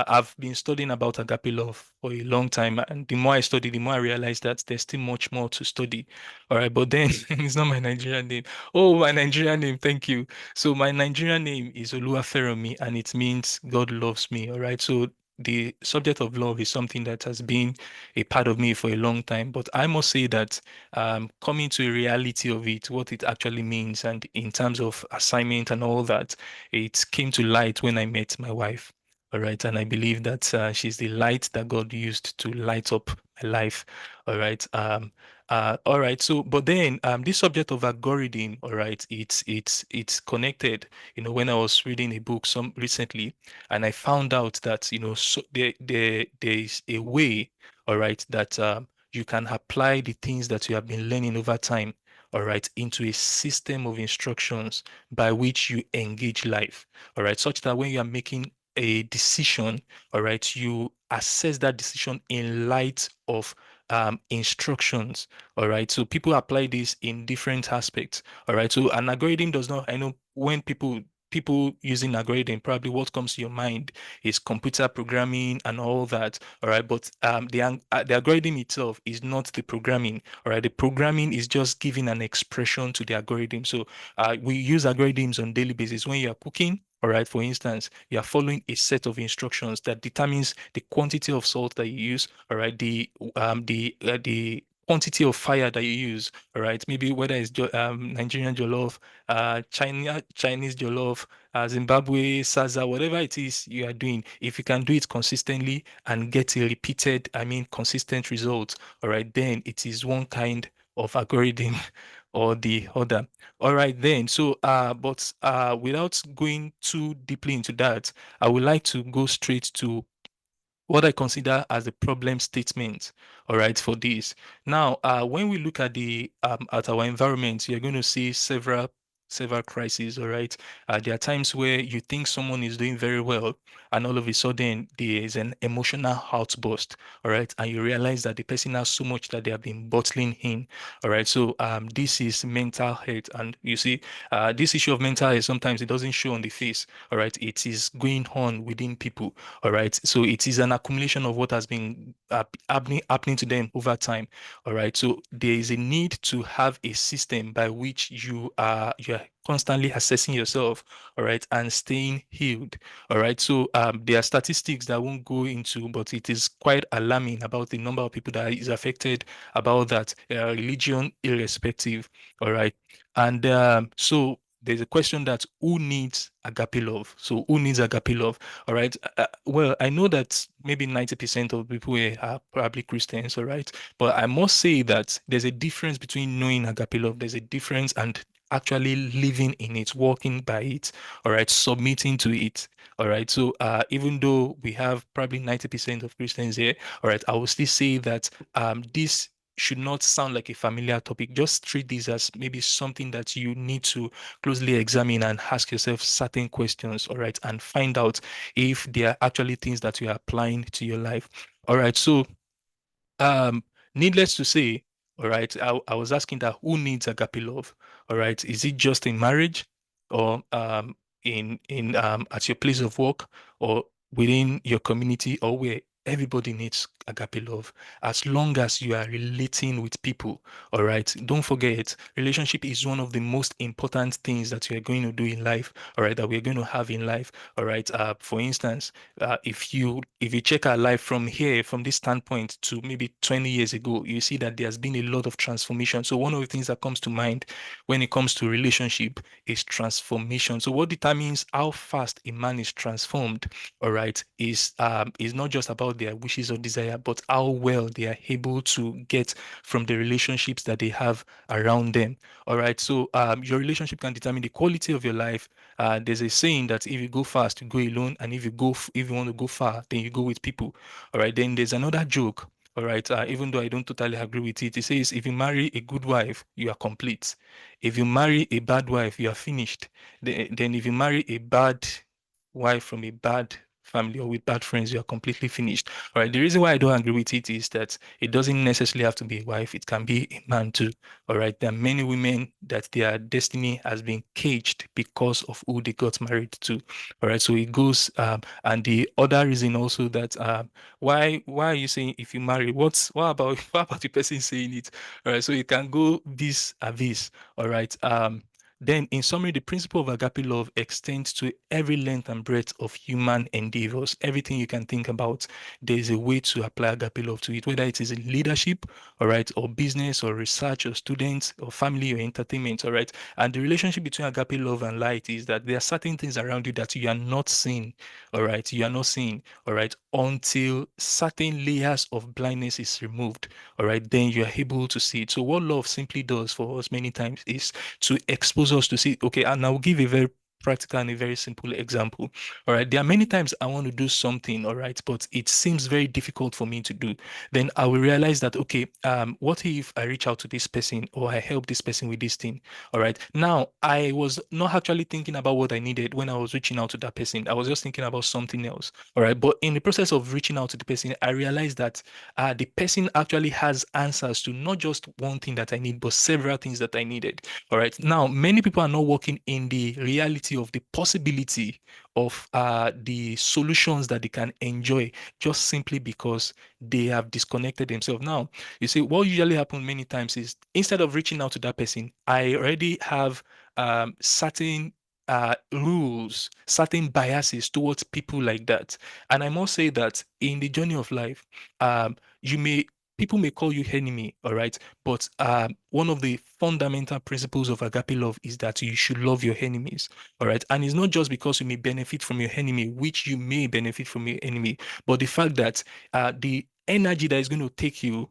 I've been studying about agape love for a long time, and the more I study, the more I realize that there's still much more to study. All right, but then it's not my Nigerian name. Oh, my Nigerian name, thank you. So my Nigerian name is Oluwafermi, and it means God loves me. All right, so the subject of love is something that has been a part of me for a long time. But I must say that coming to a reality of it, what it actually means, and in terms of assignment and all that, it came to light when I met my wife. All right. And I believe that she's the light that God used to light up my life. All right. All right. So, but then this subject of algorithm, all right, it's connected. When I was reading a book some recently, and I found out that, so there is a way, all right, that you can apply the things that you have been learning over time, all right, into a system of instructions by which you engage life, all right, such that when you are making a decision, all right, you assess that decision in light of instructions, all right. So people apply this in different aspects, all right. So an algorithm does not, I know when people using algorithm, probably what comes to your mind is computer programming and all that, all right. But the algorithm itself is not the programming, all right. The programming is just giving an expression to the algorithm. So we use algorithms on daily basis when you are cooking. All right, for instance, you are following a set of instructions that determines the quantity of salt that you use. All right, the quantity of fire that you use. All right, maybe whether it's Nigerian jollof, Chinese jollof, Zimbabwe salsa, whatever it is you are doing. If you can do it consistently and get a repeated, I mean, consistent result. All right, then it is one kind of algorithm or the other. All right, then. So, but without going too deeply into that, I would like to go straight to what I consider as the problem statement, all right, for this. Now, when we look at our environment, you're going to see several crises, all right. There are times where you think someone is doing very well, and all of a sudden there is an emotional outburst, all right, and you realize that the person has so much that they have been bottling in, all right. So this is mental health, and you see, this issue of mental health sometimes it doesn't show on the face, all right. It is going on within people. All right. So it is an accumulation of what has been happening to them over time. All right. So there is a need to have a system by which you are constantly assessing yourself, all right, and staying healed. All right. So there are statistics that I won't go into, but it is quite alarming about the number of people that is affected about that, religion irrespective. All right. And so there's a question that who needs agape love? So who needs agape love? All right. Well, I know that maybe 90% of people here are probably Christians, all right. But I must say that there's a difference between knowing agape love. There's a difference and actually living in it, walking by it, all right, submitting to it. All right. So even though we have probably 90% of Christians here, all right, I will still say that this should not sound like a familiar topic. Just treat this as maybe something that you need to closely examine and ask yourself certain questions, all right, and find out if there are actually things that you are applying to your life. All right. So, um, needless to say, all right, I was asking that who needs agape love? All right. Is it just in marriage or in at your place of work or within your community or where everybody needs agape love as long as you are relating with people. All right. Don't forget, relationship is one of the most important things that you are going to do in life. All right. That we're going to have in life. All right. For instance, if you check our life from here, from this standpoint to maybe 20 years ago, you see that there's been a lot of transformation. So one of the things that comes to mind when it comes to relationship is transformation. So what determines how fast a man is transformed, all right, is not just about their wishes or desire, but how well they are able to get from the relationships that they have around them. All right. So your relationship can determine the quality of your life. There's a saying that if you go fast, you go alone, and if you want to go far, then you go with people. All right. Then there's another joke. All right. Even though I don't totally agree with it, it says if you marry a good wife, you are complete. If you marry a bad wife, you are finished. Then if you marry a bad wife from a bad family or with bad friends, you are completely finished. All right. The reason why I don't agree with it is that it doesn't necessarily have to be a wife. It can be a man too. All right. There are many women that their destiny has been caged because of who they got married to. All right. So it goes, and the other reason also that why are you saying if you marry, what about what about the person saying it? All right. So it can go vis a vis. All right. Then, in summary, the principle of agape love extends to every length and breadth of human endeavors. Everything you can think about, there is a way to apply agape love to it, whether it is in leadership, all right, or business, or research, or students, or family, or entertainment, all right. And the relationship between agape love and light is that there are certain things around you that you are not seeing, all right. You are not seeing, all right, until certain layers of blindness is removed, all right. Then you are able to see it. So, what love simply does for us many times is to expose us to see, okay, and I'll give a very practical and a very simple example. All right. There are many times I want to do something, all right, but it seems very difficult for me to do. Then I will realize that, okay, what if I reach out to this person or I help this person with this thing? All right. Now, I was not actually thinking about what I needed when I was reaching out to that person. I was just thinking about something else. All right. But in the process of reaching out to the person, I realized that the person actually has answers to not just one thing that I need, but several things that I needed. All right. Now, many people are not working in the reality of the possibility of the solutions that they can enjoy just simply because they have disconnected themselves. Now, you see, what usually happens many times is instead of reaching out to that person, I already have certain rules, certain biases towards people like that. And I must say that in the journey of life, you may people may call you enemy, all right? But one of the fundamental principles of agape love is that you should love your enemies, all right? And it's not just because you may benefit from your enemy, which you may benefit from your enemy, but the fact that the energy that is going to take you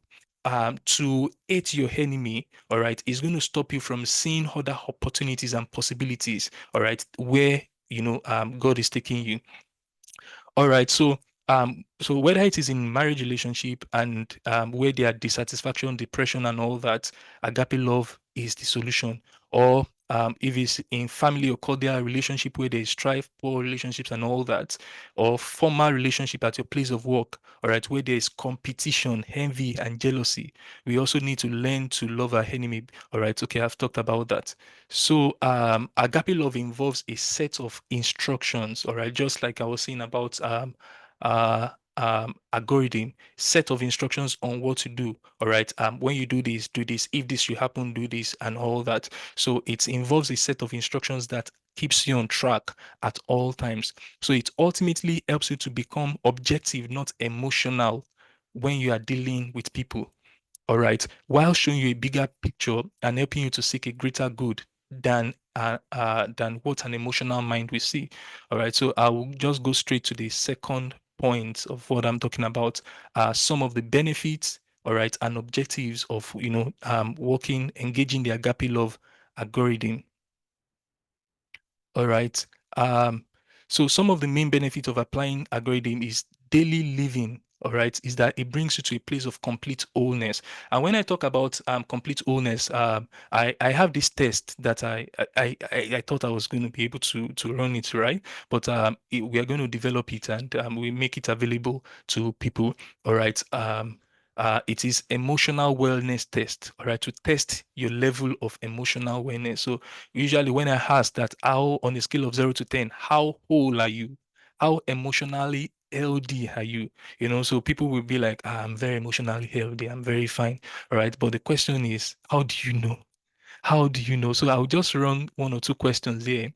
to hate your enemy, all right, is going to stop you from seeing other opportunities and possibilities, all right, where God is taking you. All right. So whether it is in marriage relationship and where there are dissatisfaction, depression, and all that, agape love is the solution. Or if it's in family or cordial relationship where there is strife, poor relationships, and all that, or formal relationship at your place of work, all right, where there is competition, envy, and jealousy, we also need to learn to love our enemy. All right. Okay, I've talked about that. So, agape love involves a set of instructions, all right, just like I was saying about uh, algorithm, set of instructions on what to do, all right. When you do this, if this should happen, do this, and all that. So it involves a set of instructions that keeps you on track at all times. So it ultimately helps you to become objective, not emotional, when you are dealing with people. All right, while showing you a bigger picture and helping you to seek a greater good than what an emotional mind will see. All right, so I will just go straight to the second point of what I'm talking about. Some of the benefits, all right, and objectives of working, engaging the agape love algorithm. All right. Um, so some of the main benefits of applying algorithm is daily living. All right, is that it brings you to a place of complete wholeness. And when I talk about complete wholeness, I have this test that I thought I was going to be able to run it right, but we are going to develop it and we make it available to people. All right. It is emotional wellness test. All right, to test your level of emotional wellness. So usually, when I ask that, how on a scale of 0 to 10, how whole are you? How emotionally healthy are you? So people will be like, I'm very emotionally healthy. I'm very fine. All right. But the question is, how do you know? How do you know? So I'll just run one or two questions here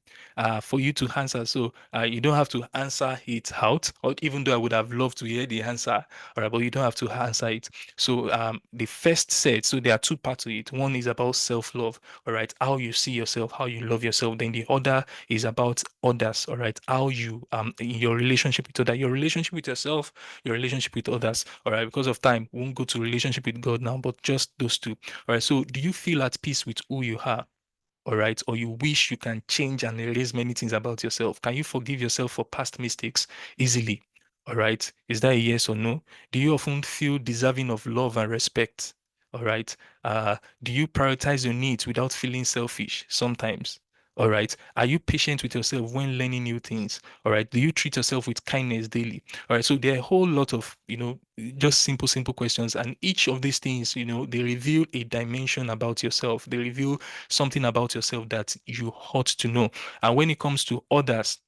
for you to answer. So you don't have to answer it out, or even though I would have loved to hear the answer, all right, but you don't have to answer it. So the first set, so there are two parts to it. One is about self-love, all right, how you see yourself, how you love yourself. Then the other is about others, all right, how you in your relationship with others, your relationship with yourself, your relationship with others, all right. Because of time, we won't go to relationship with God now, but just those two. All right. So, do you feel at peace with who you are? All right. Or you wish you can change and erase many things about yourself? Can you forgive yourself for past mistakes easily? All right. Is that a yes or no? Do you often feel deserving of love and respect? All right. Do you prioritize your needs without feeling selfish sometimes? All right. Are you patient with yourself when learning new things? All right. Do you treat yourself with kindness daily? All right. So there are a whole lot of, just simple questions. And each of these things, they reveal a dimension about yourself. They reveal something about yourself that you ought to know. And when it comes to others,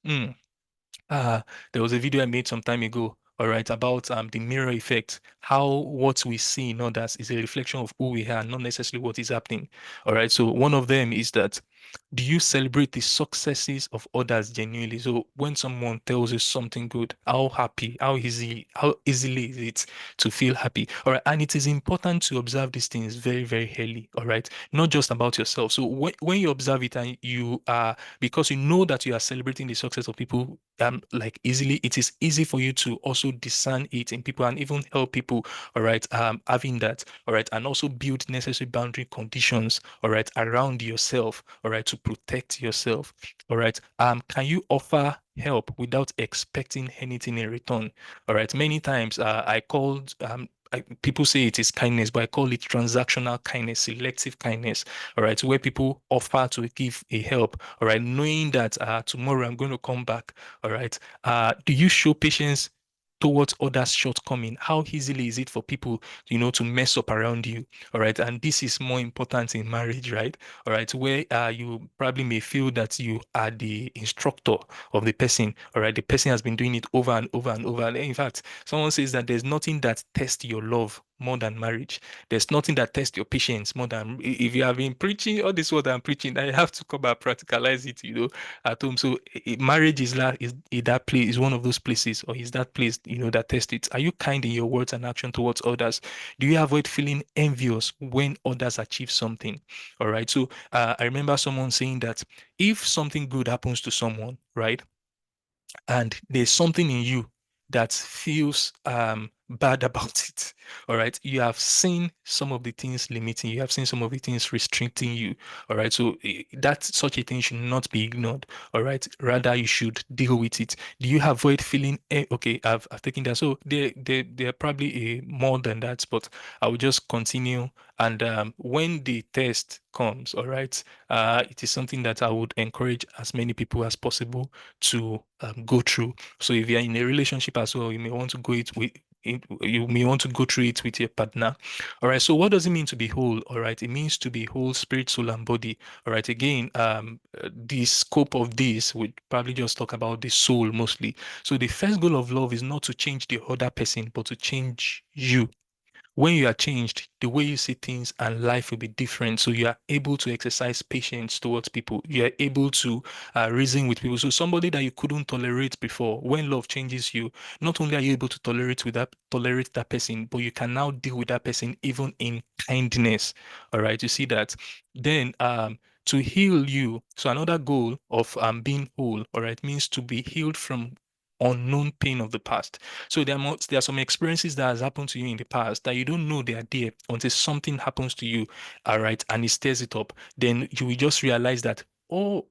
uh, there was a video I made some time ago, all right, about the mirror effect, how what we see in others is a reflection of who we are, not necessarily what is happening. All right. So one of them is that, do you celebrate the successes of others genuinely? So when someone tells you something good, how easily is it to feel happy? All right. And it is important to observe these things very, very early. All right. Not just about yourself. So when you observe it and you are, because you know that you are celebrating the success of people, like easily, it is easy for you to also discern it in people and even help people, all right, having that, all right, and also build necessary boundary conditions, all right, around yourself, all right, to protect yourself, all right. Can you offer help without expecting anything in return? All right, many times I called people say it is kindness, but I call it transactional kindness, selective kindness. All right, where people offer to give a help. All right, knowing that tomorrow I'm going to come back. All right. Do you show patience towards others' shortcoming? How easily is it for people, to mess up around you? All right. And this is more important in marriage, right? All right. Where you probably may feel that you are the instructor of the person. All right. The person has been doing it over and over and over. And in fact, someone says that there's nothing that tests your love more than marriage. There's nothing that tests your patience more than, if you have been preaching all this what I'm preaching, I have to come and practicalize it, at home. So marriage is that place, is one of those places, or is that place, that tests it. Are you kind in your words and action towards others? Do you avoid feeling envious when others achieve something? All right. So I remember someone saying that if something good happens to someone, right, and there's something in you that feels bad about it, all right, you have seen some of the things limiting you, have seen some of the things restricting you, all right, so that such a thing should not be ignored, all right, rather you should deal with it. Do you avoid feeling okay, I've taken that, so there are probably a more than that, but I will just continue. And when the test comes, all right, it is something that I would encourage as many people as possible to go through. So if you're in a relationship as well, you may want to you may want to go through it with your partner. All right. So what does it mean to be whole? All right. It means to be whole, spirit, soul, and body. All right. Again, the scope of this would probably just talk about the soul mostly. So the first goal of love is not to change the other person, but to change you. When you are changed, the way you see things and life will be different. So you are able to exercise patience towards people. You are able to reason with people. So somebody that you couldn't tolerate before, when love changes you, not only are you able to tolerate that person, but you can now deal with that person even in kindness. All right, you see that. Then to heal you. So another goal of being whole, all right, means to be healed from unknown pain of the past. So there are some experiences that has happened to you in the past that you don't know they are there until something happens to you, all right, and it stirs it up. Then you will just realize that, so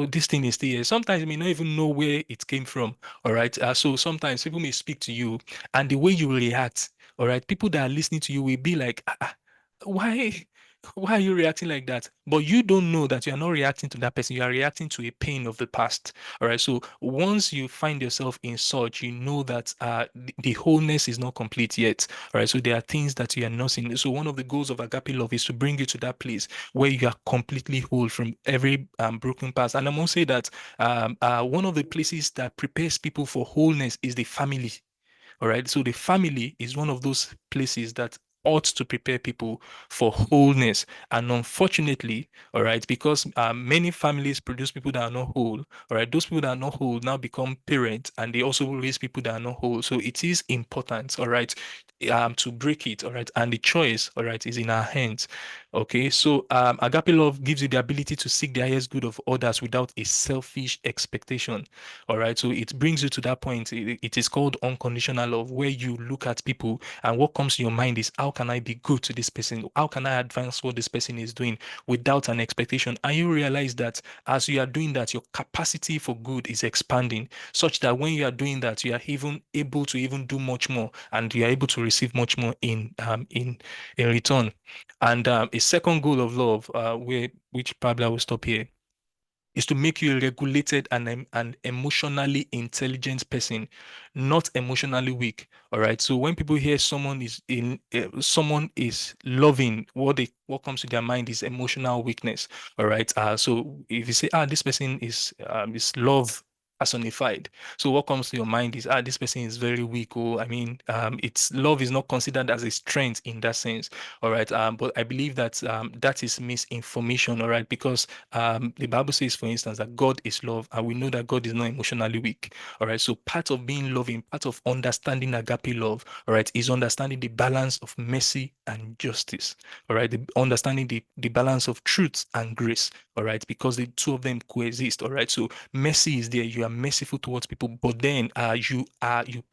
this thing is still here. Sometimes you may not even know where it came from, all right. So sometimes people may speak to you, and the way you react, all right, people that are listening to you will be like, why? Why are you reacting like that? But you don't know that you are not reacting to that person. You are reacting to a pain of the past. All right. So once you find yourself in such, you know that the wholeness is not complete yet. All right. So there are things that you are not seeing. So one of the goals of agape love is to bring you to that place where you are completely whole from every broken past. And I must say that one of the places that prepares people for wholeness is the family. All right. So the family is one of those places that ought to prepare people for wholeness. And unfortunately, all right, because many families produce people that are not whole, all right, those people that are not whole now become parents and they also raise people that are not whole. So it is important, all right, to break it, all right. And the choice, all right, is in our hands. Okay. So agape love gives you the ability to seek the highest good of others without a selfish expectation. All right. So it brings you to that point. It is called unconditional love, where you look at people and what comes to your mind is how can I be good to this person? How can I advance what this person is doing without an expectation? And you realize that as you are doing that, your capacity for good is expanding, such that when you are doing that, you are even able to even do much more, and you are able to receive much more in return. And a second goal of love, which probably I will stop here, is to make you a regulated and emotionally intelligent person, not emotionally weak. All right. So when people hear someone is loving, what comes to their mind is emotional weakness. All right. So if you say, this person is love personified. So what comes to your mind is, this person is very weak. Or I mean, it's love is not considered as a strength in that sense. All right. But I believe that that is misinformation. All right, because the Bible says, for instance, that God is love, and we know that God is not emotionally weak. All right. So part of being loving, part of understanding agape love, all right, is understanding the balance of mercy and justice. All right. Understanding the balance of truth and grace. All right. Because the two of them coexist. All right. So mercy is there. You are merciful towards people, but then you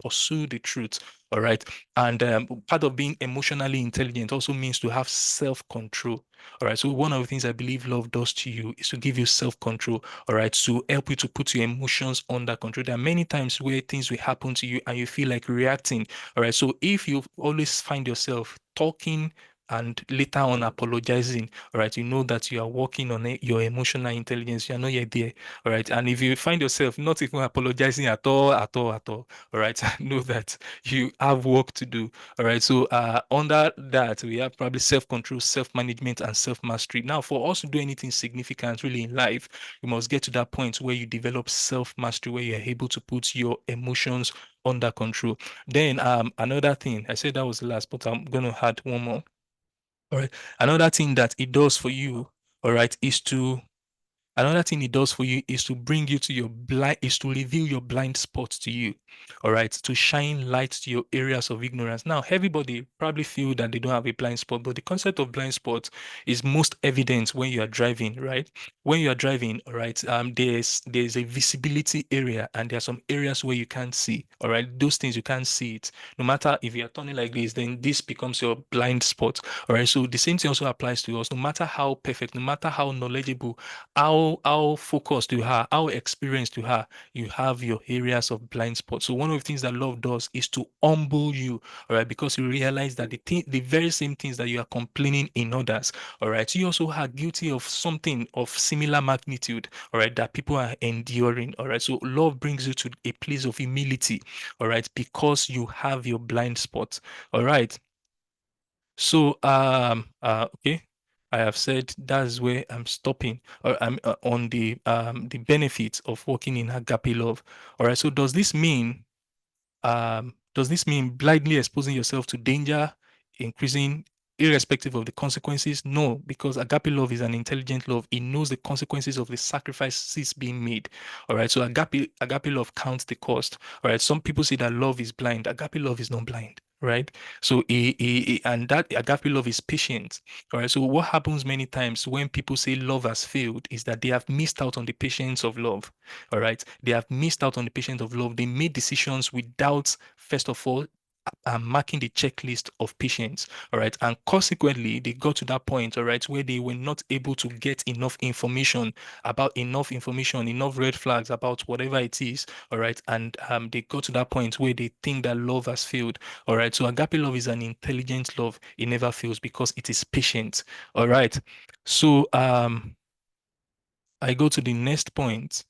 pursue the truth. All right. And part of being emotionally intelligent also means to have self-control. All right. So one of the things I believe love does to you is to give you self-control. All right. To help you to put your emotions under control. There are many times where things will happen to you and you feel like reacting. All right. So if you always find yourself talking and later on apologizing, all right, you know that you are working on your emotional intelligence. You are not yet there. All right. And if you find yourself not even apologizing at all, at all, at all, all right, know that you have work to do. All right. So under that, we have probably self-control, self-management, and self-mastery. Now, for us to do anything significant really in life, you must get to that point where you develop self-mastery, where you're able to put your emotions under control. Then another thing, I said that was the last, but I'm gonna add one more. All right. Another thing that it does for you, all right, is to Another thing it does for you is to bring you to your blind, is to reveal your blind spots to you. All right. To shine light to your areas of ignorance. Now, everybody probably feel that they don't have a blind spot, but the concept of blind spot is most evident when you are driving, right? When you are driving, all right, there's a visibility area and there are some areas where you can't see. All right. Those things you can't see it. No matter if you are turning like this, then this becomes your blind spot. All right. So the same thing also applies to us. No matter how perfect, no matter how knowledgeable, how focused you are, how experienced you have your areas of blind spots. So one of the things that love does is to humble you, all right, because you realize that the very same things that you are complaining in others, all right, you also are guilty of something of similar magnitude, all right, that people are enduring, all right. So love brings you to a place of humility, all right, because you have your blind spots, all right. So, okay, I have said that's where I'm stopping, or I'm on the benefits of working in agape love. All right. So, does this mean blindly exposing yourself to danger, increasing irrespective of the consequences? No, because agape love is an intelligent love. It knows the consequences of the sacrifices being made. All right. So, agape love counts the cost. All right. Some people say that love is blind. Agape love is not blind. Right. So and that agape love is patient. All right. So what happens many times when people say love has failed is that they have missed out on the patience of love. All right. They have missed out on the patience of love. They made decisions without, first of all, marking the checklist of patience. All right. And consequently, they got to that point, all right, where they were not able to get enough information, enough red flags about whatever it is. All right. And they got to that point where they think that love has failed. All right. So agape love is an intelligent love. It never fails because it is patient. All right. So I go to the next point,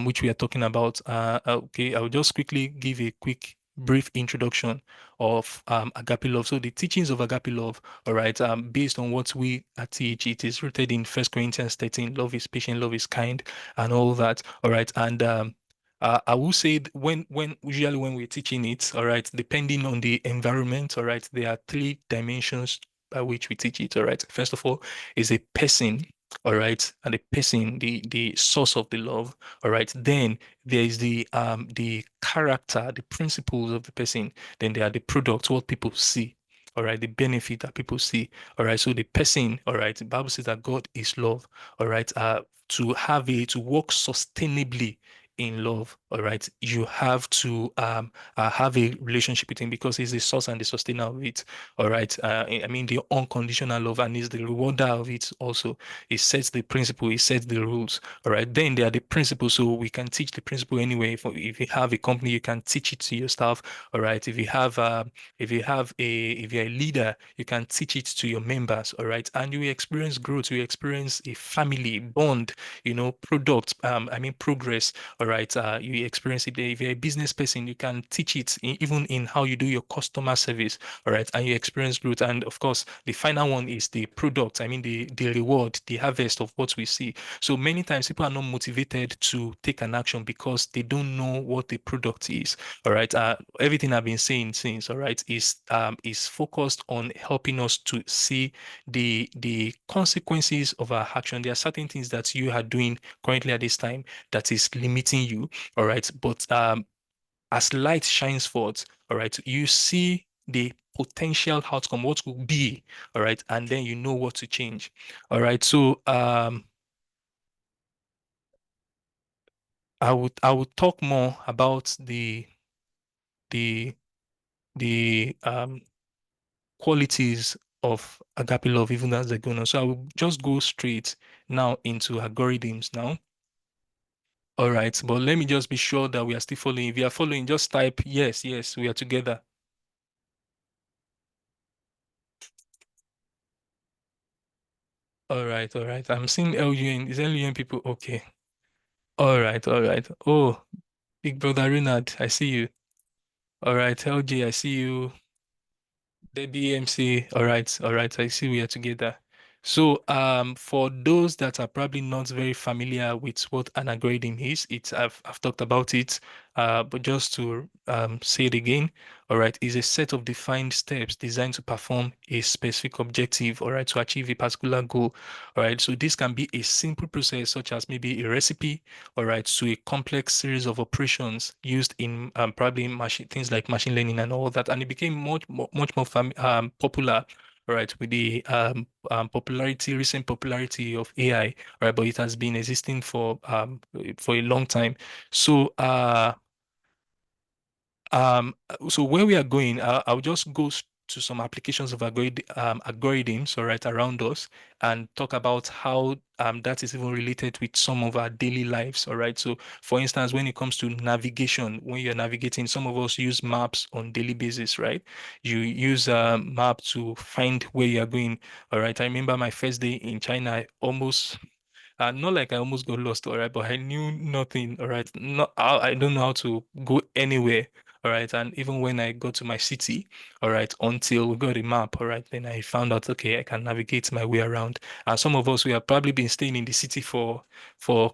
which we are talking about. Okay, I'll just quickly give a quick, brief introduction of agape love. So the teachings of agape love, all right, based on what we teach, it is rooted in First Corinthians 13. Love is patient, love is kind, and all that. All right, and I will say when usually when we're teaching it, all right, depending on the environment, all right, there are three dimensions by which we teach it. All right, first of all, is a person, all right, and the person, the source of the love, all right. Then there is the character, the principles of the person. Then there are the products, what people see, all right, the benefit that people see, all right. So the person, all right, the Bible says that God is love, all right. To work sustainably in love, all right, you have to have a relationship with him because he's the source and the sustainer of it, all right. I mean, the unconditional love, and is the rewarder of it also. He sets the principle, he sets the rules, all right. Then there are the principles, so we can teach the principle anyway. If you have a company, you can teach it to your staff, all right. If you're a leader, you can teach it to your members, all right. And you will experience growth, you experience a family bond, product, I mean progress, all right. You experience it there. If you're a business person, you can teach it even in how you do your customer service, all right, and you experience growth. And of course, the final one is the product. I mean, the reward, the harvest of what we see. So many times people are not motivated to take an action because they don't know what the product is. All right. Everything I've been saying since, all right, is focused on helping us to see the consequences of our action. There are certain things that you are doing currently at this time that is limiting you. All right. But as light shines forth, all right, you see the potential outcome, what will be, all right, and then you know what to change. All right. So I would talk more about the the qualities of agape love even as they're going on. So I will just go straight now into algorithms now. All right, but let me just be sure that we are still following. If you are following, just type yes, yes, we are together. All right, all right. I'm seeing LUN. Is LUN people okay? All right, all right. Oh, big brother Renard, I see you. All right, LG, I see you. The BMC. All right. I see we are together. So, for those that are probably not very familiar with what an algorithm is, I've talked about it, but just to say it again, all right, is a set of defined steps designed to perform a specific objective, all right, to achieve a particular goal, all right. So this can be a simple process such as maybe a recipe, all right, to a complex series of operations used in probably machine things like machine learning and all that. And it became much more popular, right, with the recent popularity of AI, right? But it has been existing for a long time. So so where we are going, I'll just go to some applications of algorithms, all right, around us, and talk about how that is even related with some of our daily lives, all right. So, for instance, when it comes to navigation, when you're navigating, some of us use maps on daily basis, right? You use a map to find where you are going, all right. I remember my first day in China, I almost not like I almost got lost, all right, but I knew nothing, all right. Not, I don't know how to go anywhere, all right. And even when I got to my city, all right, until we got a map, all right, then I found out, okay, I can navigate my way around. And some of us, we have probably been staying in the city for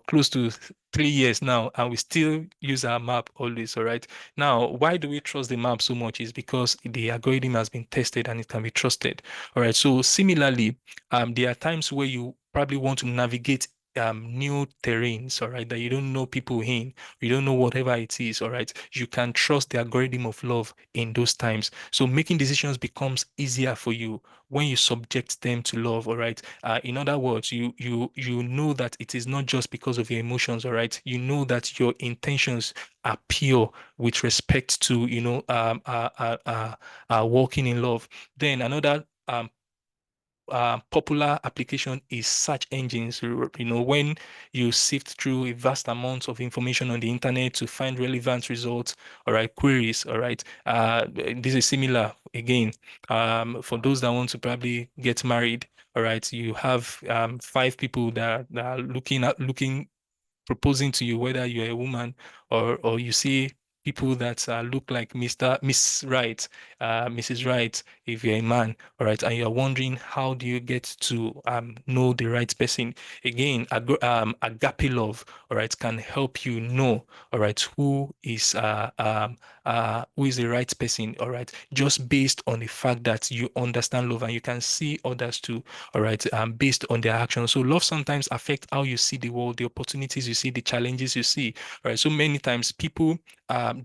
close to 3 years now, and we still use our map always, all right. Now, why do we trust the map so much? Is because the algorithm has been tested and it can be trusted, all right. So similarly, there are times where you probably want to navigate new terrains, all right, that you don't know people in, you don't know whatever it is, all right. You can trust the algorithm of love in those times. So making decisions becomes easier for you when you subject them to love, all right. In other words, you know that it is not just because of your emotions, all right. You know that your intentions are pure with respect to, walking in love. Then another popular application is search engines. When you sift through a vast amount of information on the internet to find relevant results, all right, queries, all right. This is similar again. For those that want to probably get married, all right, you have five people that are looking proposing to you, whether you're a woman or you see people that look like Miss Right, Mrs. Right, if you're a man, all right, and you're wondering how do you get to know the right person. Again, agape love, all right, can help you know, all right, who is the right person, all right, just based on the fact that you understand love and you can see others too, all right, based on their actions. So love sometimes affect how you see the world, the opportunities you see, the challenges you see, all right. So many times people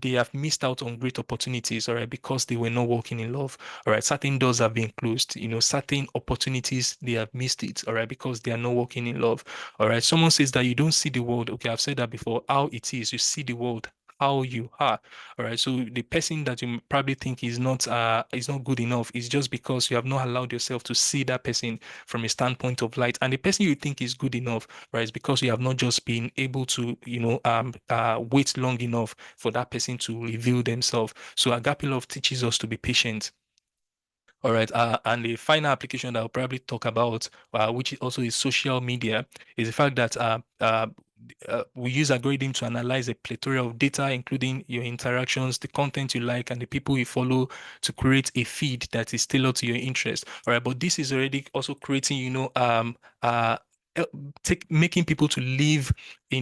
they have missed out on great opportunities, all right, because they were not walking in love. All right, certain doors have been closed, certain opportunities they have missed it, all right, because they are not walking in love. All right, someone says that you don't see the world. Okay, I've said that before. How it is, you see the world how you are. All right. So the person that you probably think is not good enough is just because you have not allowed yourself to see that person from a standpoint of light. And the person you think is good enough, right, is because you have not just been able to, wait long enough for that person to reveal themselves. So agape love teaches us to be patient. All right. And the final application that I'll probably talk about, which also is social media, is the fact that we use algorithm to analyze a plethora of data, including your interactions, the content you like, and the people you follow to create a feed that is tailored to your interest. All right. But this is already also creating, uh, making people to live how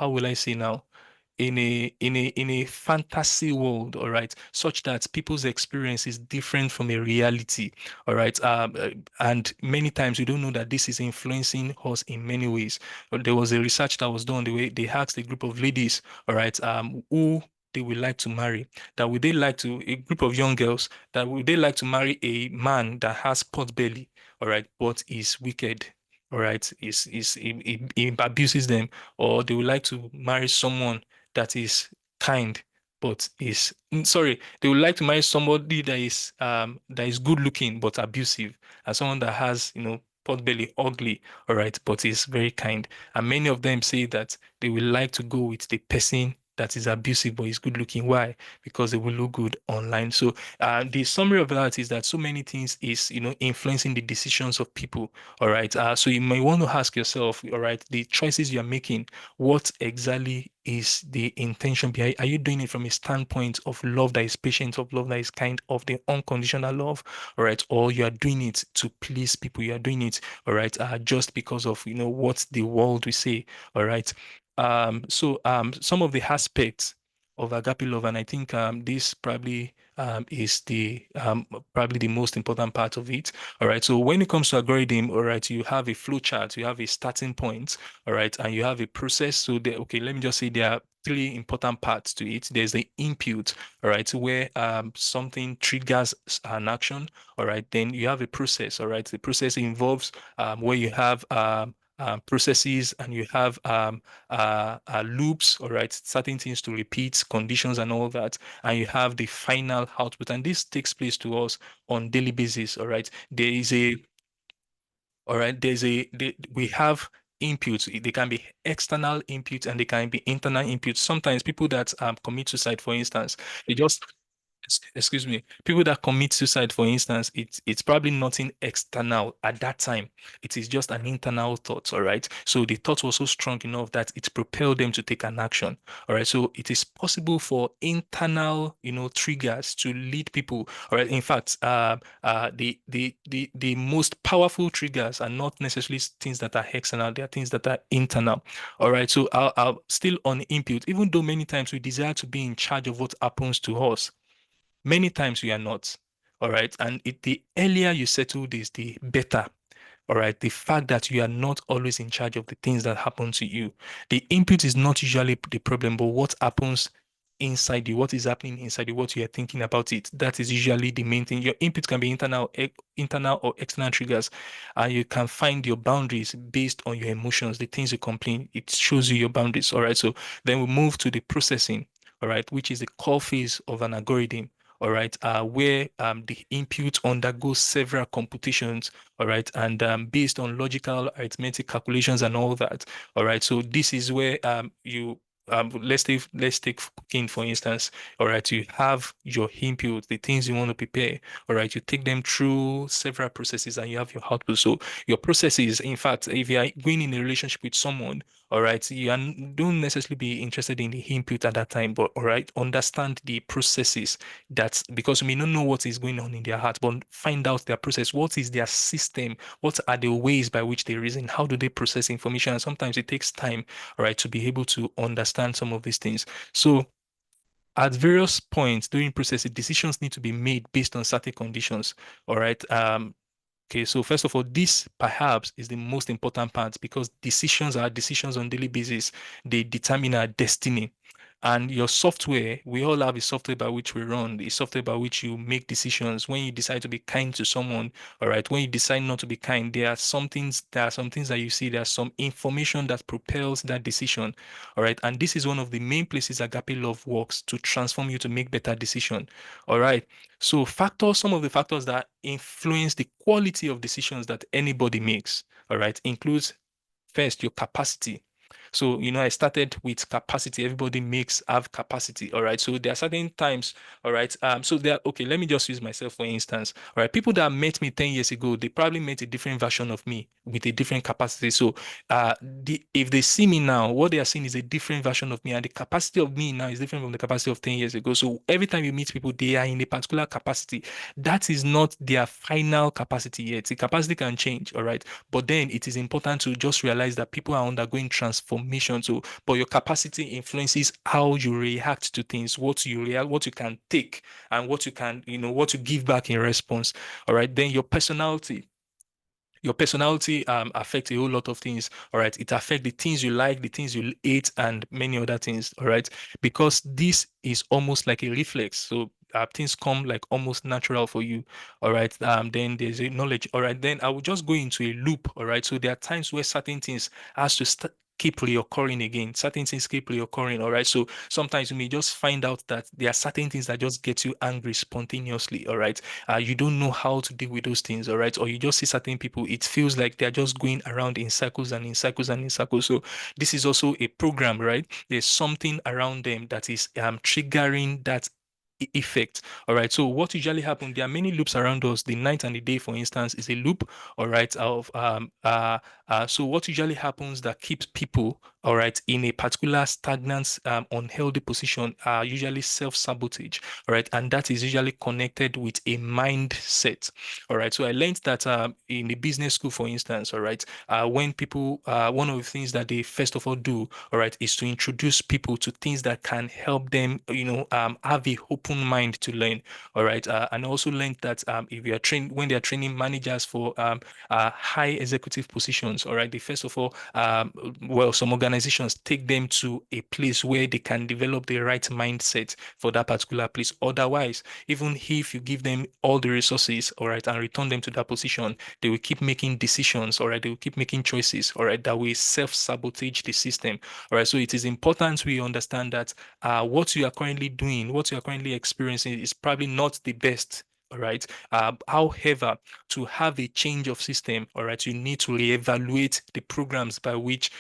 will I say now? In a fantasy world, all right, such that people's experience is different from a reality, all right. And many times we don't know that this is influencing us in many ways. But there was a research that was done the way they asked a group of ladies, all right, who they would like to marry. That would they like to a group of young girls that would they like to marry a man that has pot belly, all right, but is wicked. All right, he abuses them, or they would like to marry someone that is kind, but is sorry, they would like to marry somebody that is good looking but abusive, and someone that has, pot belly, ugly, all right, but is very kind. And many of them say that they will like to go with the person that is abusive but is good looking. Why? Because they will look good online. So the summary of that is that so many things is, influencing the decisions of people. All right. So you may want to ask yourself, all right, the choices you're making, what exactly is the intention behind? Are you doing it from a standpoint of love that is patient, of love that is kind, of the unconditional love, all right? Or you are doing it to please people? You are doing it, all right, just because of what the world will say, all right? So some of the aspects of agape love, and I think this probably is the probably the most important part of it. All right. So when it comes to algorithm, all right, you have a flow chart, you have a starting point, all right, and you have a process. So okay, let me just say there are three important parts to it. There's the input, all right, where something triggers an action, all right. Then you have a process, all right. The process involves where you have processes, and you have loops, all right, certain things to repeat, conditions and all that, and you have the final output. And this takes place to us on daily basis, all right. There is a all right, we have inputs. They can be external inputs and they can be internal inputs. Sometimes people that commit suicide, for instance, they just excuse me, people that commit suicide, for instance, it's probably nothing external at that time. It is just an internal thought, all right? So the thought was so strong enough that it propelled them to take an action. All right. So it is possible for internal, triggers to lead people. All right. In fact, the most powerful triggers are not necessarily things that are external, they are things that are internal. All right. So I'll still on input, even though many times we desire to be in charge of what happens to us. Many times we are not. All right. And the earlier you settle this, the better. All right. The fact that you are not always in charge of the things that happen to you. The input is not usually the problem, but what happens inside you, what is happening inside you, what you are thinking about it. That is usually the main thing. Your input can be internal or external triggers, and you can find your boundaries based on your emotions, the things you complain. It shows you your boundaries. All right. So then we move to the processing, all right, which is the core phase of an algorithm. All right, where the input undergoes several computations, all right, and based on logical arithmetic calculations and all that, all right. So this is where you let's take cooking for instance. All right, you have your input, the things you want to prepare. All right, you take them through several processes and you have your output. So your processes, in fact, if you are going in a relationship with someone, all right, don't necessarily be interested in the input at that time, but all right, understand the processes. That's because we may not know what is going on in their heart, but find out their process. What is their system? What are the ways by which they reason? How do they process information? And sometimes it takes time, all right, to be able to understand some of these things. So at various points during processing, decisions need to be made based on certain conditions. All right. Okay, so first of all, this perhaps is the most important part because decisions are decisions on daily basis. They determine our destiny. And your software, we all have a software by which we run, a software by which you make decisions. When you decide to be kind to someone, all right, when you decide not to be kind, there are some things that you see, there's some information that propels that decision. All right. And this is one of the main places Agape Love works to transform you to make better decision. All right. So some of the factors that influence the quality of decisions that anybody makes, all right, includes first your capacity. So, I started with capacity. Everybody makes have capacity. All right. So there are certain times. All right. So okay, let me just use myself for instance. All right. People that met me 10 years ago, they probably met a different version of me with a different capacity. So if they see me now, what they are seeing is a different version of me. And the capacity of me now is different from the capacity of 10 years ago. So every time you meet people, they are in a particular capacity. That is not their final capacity yet. The capacity can change. All right. But then it is important to just realize that people are undergoing transformation. So, but your capacity influences how you react to things, what you can take, and what you can, what you give back in response. All right. Then your personality affects a whole lot of things. All right. It affects the things you like, the things you hate, and many other things. All right. Because this is almost like a reflex. So things come like almost natural for you. All right. Then there's a knowledge. All right. Then I will just go into a loop. All right. So there are times where certain things has to keep reoccurring again. Certain things keep reoccurring. All right. So sometimes you may just find out that there are certain things that just get you angry spontaneously. All right. You don't know how to deal with those things, all right? Or you just see certain people, it feels like they're just going around in circles and in circles and in circles. So this is also a program, right? There's something around them that is triggering that effect. All right. So what usually happens, there are many loops around us. The night and the day, for instance, is a loop, all right, of so what usually happens that keeps people, all right, in a particular stagnant, unhealthy position are usually self-sabotage, all right, and that is usually connected with a mindset. All right. So I learned that in the business school, for instance, all right, when people, one of the things that they first of all do, all right, is to introduce people to things that can help them, have a open mind to learn. All right. And also learned that if you are trained, when they are training managers for high executive positions, all right, they first of all, well, some organizations take them to a place where they can develop the right mindset for that particular place. Otherwise, even if you give them all the resources, all right, and return them to that position, they will keep making decisions, all right, they will keep making choices, all right, that will self-sabotage the system. All right, so it is important we understand that what you are currently doing, what you are currently experiencing is probably not the best. All right. However, to have a change of system, all right, you need to reevaluate the programs by which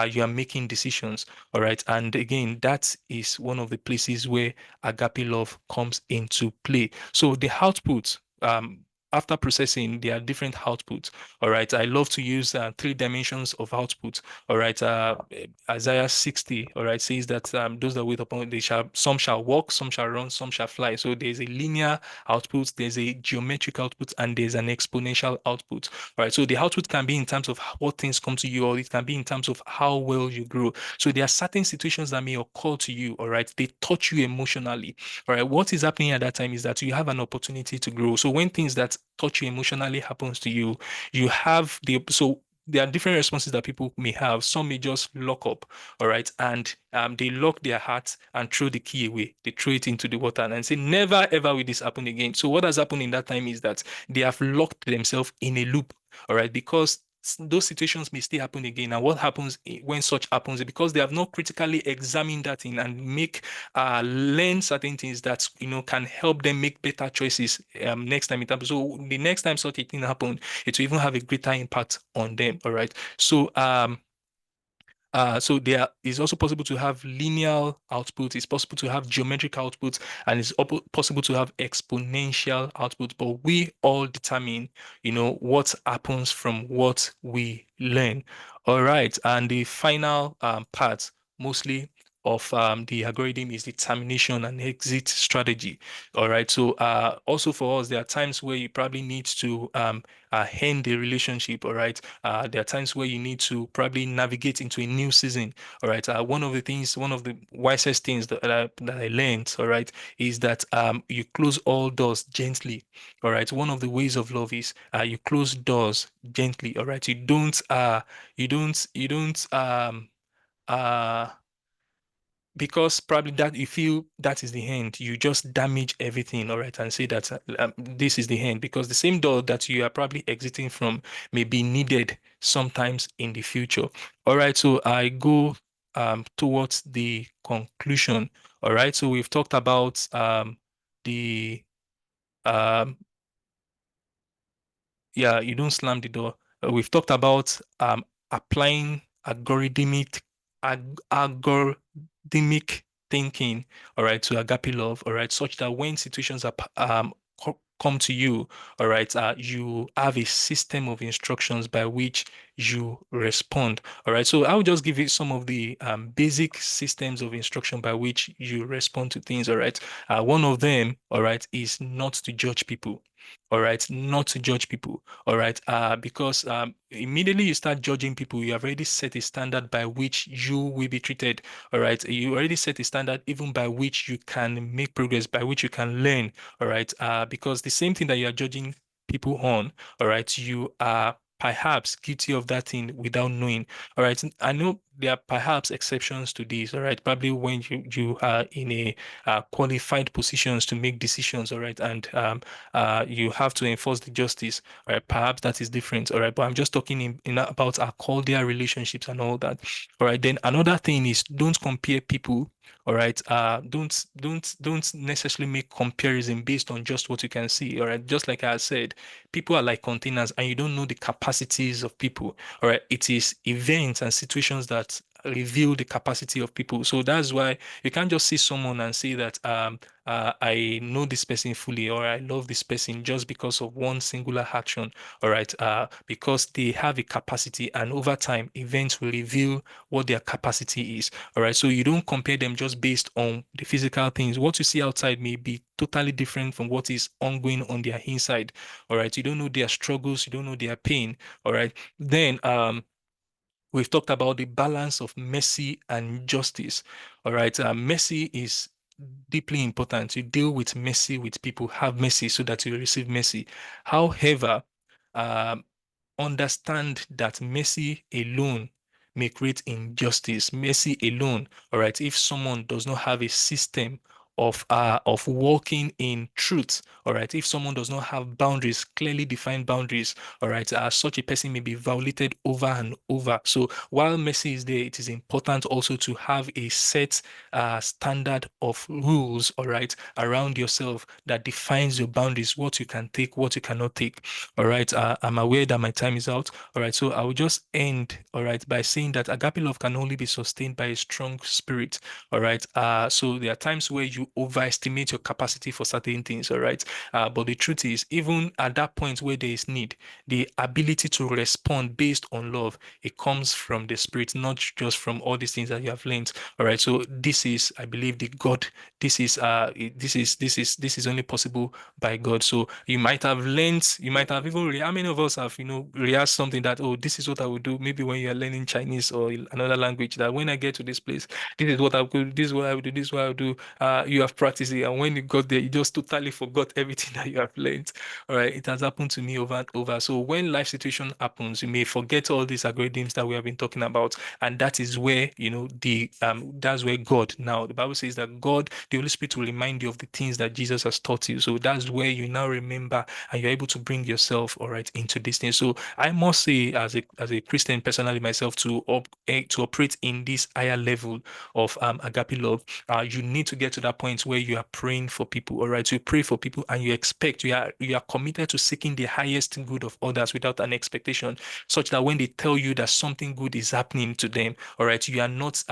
you are making decisions. All right. And again, that is one of the places where Agape Love comes into play. So the output, after processing, there are different outputs. All right. I love to use three dimensions of output. All right. Isaiah 60, all right, says that those that wait upon some shall walk, some shall run, some shall fly. So there's a linear output, there's a geometric output, and there's an exponential output. All right. So the output can be in terms of what things come to you, or it can be in terms of how well you grow. So there are certain situations that may occur to you. All right. They touch you emotionally. All right. What is happening at that time is that you have an opportunity to grow. So when things that touch you emotionally happens to you, you have so there are different responses that people may have. Some may just lock up, all right, and they lock their heart and throw the key away. They throw it into the water and say, "Never ever will this happen again." So what has happened in that time is that they have locked themselves in a loop, all right, because those situations may still happen again. And what happens when such happens is because they have not critically examined that thing and learn certain things that can help them make better choices next time it happens. So the next time such a thing happens, it will even have a greater impact on them. All right. So there is also possible to have linear output, it's possible to have geometric output, and it's possible to have exponential output. But we all determine, what happens from what we learn. All right. And the final part, mostly of the algorithm, is the termination and exit strategy. All right. So also for us, there are times where you probably need to end the relationship. All right. There are times where you need to probably navigate into a new season. All right. One of the wisest things that I learned, all right, is that you close all doors gently. All right. One of the ways of love is you close doors gently. All right. You don't uh because probably that you feel that is the end, you just damage everything, all right, and say that this is the end because the same door that you are probably exiting from may be needed sometimes in the future. All right, so I go towards the conclusion. All right, so we've talked about the um, yeah, you don't slam the door. We've talked about applying algorithmic thinking, all right, to agape love, all right, such that when situations are come to you, all right, you have a system of instructions by which you respond, all right. So I'll just give you some of the basic systems of instruction by which you respond to things, all right. One of them, all right, is not to judge people. All right, not to judge people. All right, because immediately you start judging people, you have already set a standard by which you will be treated. All right, you already set a standard even by which you can make progress, by which you can learn. All right, because the same thing that you are judging people on, all right, you are perhaps guilty of that thing without knowing. All right, I know there are perhaps exceptions to this. All right, probably when you are in a qualified positions to make decisions. All right, and you have to enforce the justice. All right, perhaps that is different. All right, but I'm just talking in about our cordial relationships and all that. All right, then another thing is don't compare people. All right, don't necessarily make comparison based on just what you can see. All right, just like I said, people are like containers, and you don't know the capacities of people. All right, it is events and situations that reveal the capacity of people. So that's why you can't just see someone and say that I know this person fully or I love this person just because of one singular action. All right. Because they have a capacity and over time, events will reveal what their capacity is. All right. So you don't compare them just based on the physical things. What you see outside may be totally different from what is ongoing on their inside. All right. You don't know their struggles. You don't know their pain. All right. Then, we've talked about the balance of mercy and justice. All right. Mercy is deeply important. You deal with mercy with people, have mercy so that you receive mercy. However, um, understand that mercy alone may create injustice. Mercy alone, all right, if someone does not have a system of walking in truth, all right, if someone does not have boundaries, clearly defined boundaries, all right, such a person may be violated over and over. So while mercy is there, it is important also to have a set standard of rules, all right, around yourself that defines your boundaries, what you can take, what you cannot take. All right. I'm aware that my time is out. All right. So I will just end, all right, by saying that agape love can only be sustained by a strong spirit. All right. So there are times where you overestimate your capacity for certain things. All right. But the truth is, even at that point where there is need, the ability to respond based on love, it comes from the spirit, not just from all these things that you have learned. All right. So this is, I believe, the God. This is only possible by God. So you might have learned, you might have even, how many of us have, rehearsed something that, oh, this is what I would do. Maybe when you're learning Chinese or another language, that when I get to this place, this is what I would, this is what I would do, this is what I would do. You have practiced it. And when you got there, you just totally forgot everything that you have learned. All right. It has happened to me over and over. So when life situation happens, you may forget all these algorithms that we have been talking about. And that is where, that's where God now, the Bible says that God, the Holy Spirit will remind you of the things that Jesus has taught you. So that's where you now remember and you're able to bring yourself, all right, into this thing. So I must say, as a Christian personally myself, to operate in this higher level of agape love, you need to get to that point where you are praying for people, all right. You pray for people and you are committed to seeking the highest good of others without an expectation, such that when they tell you that something good is happening to them, all right, you are not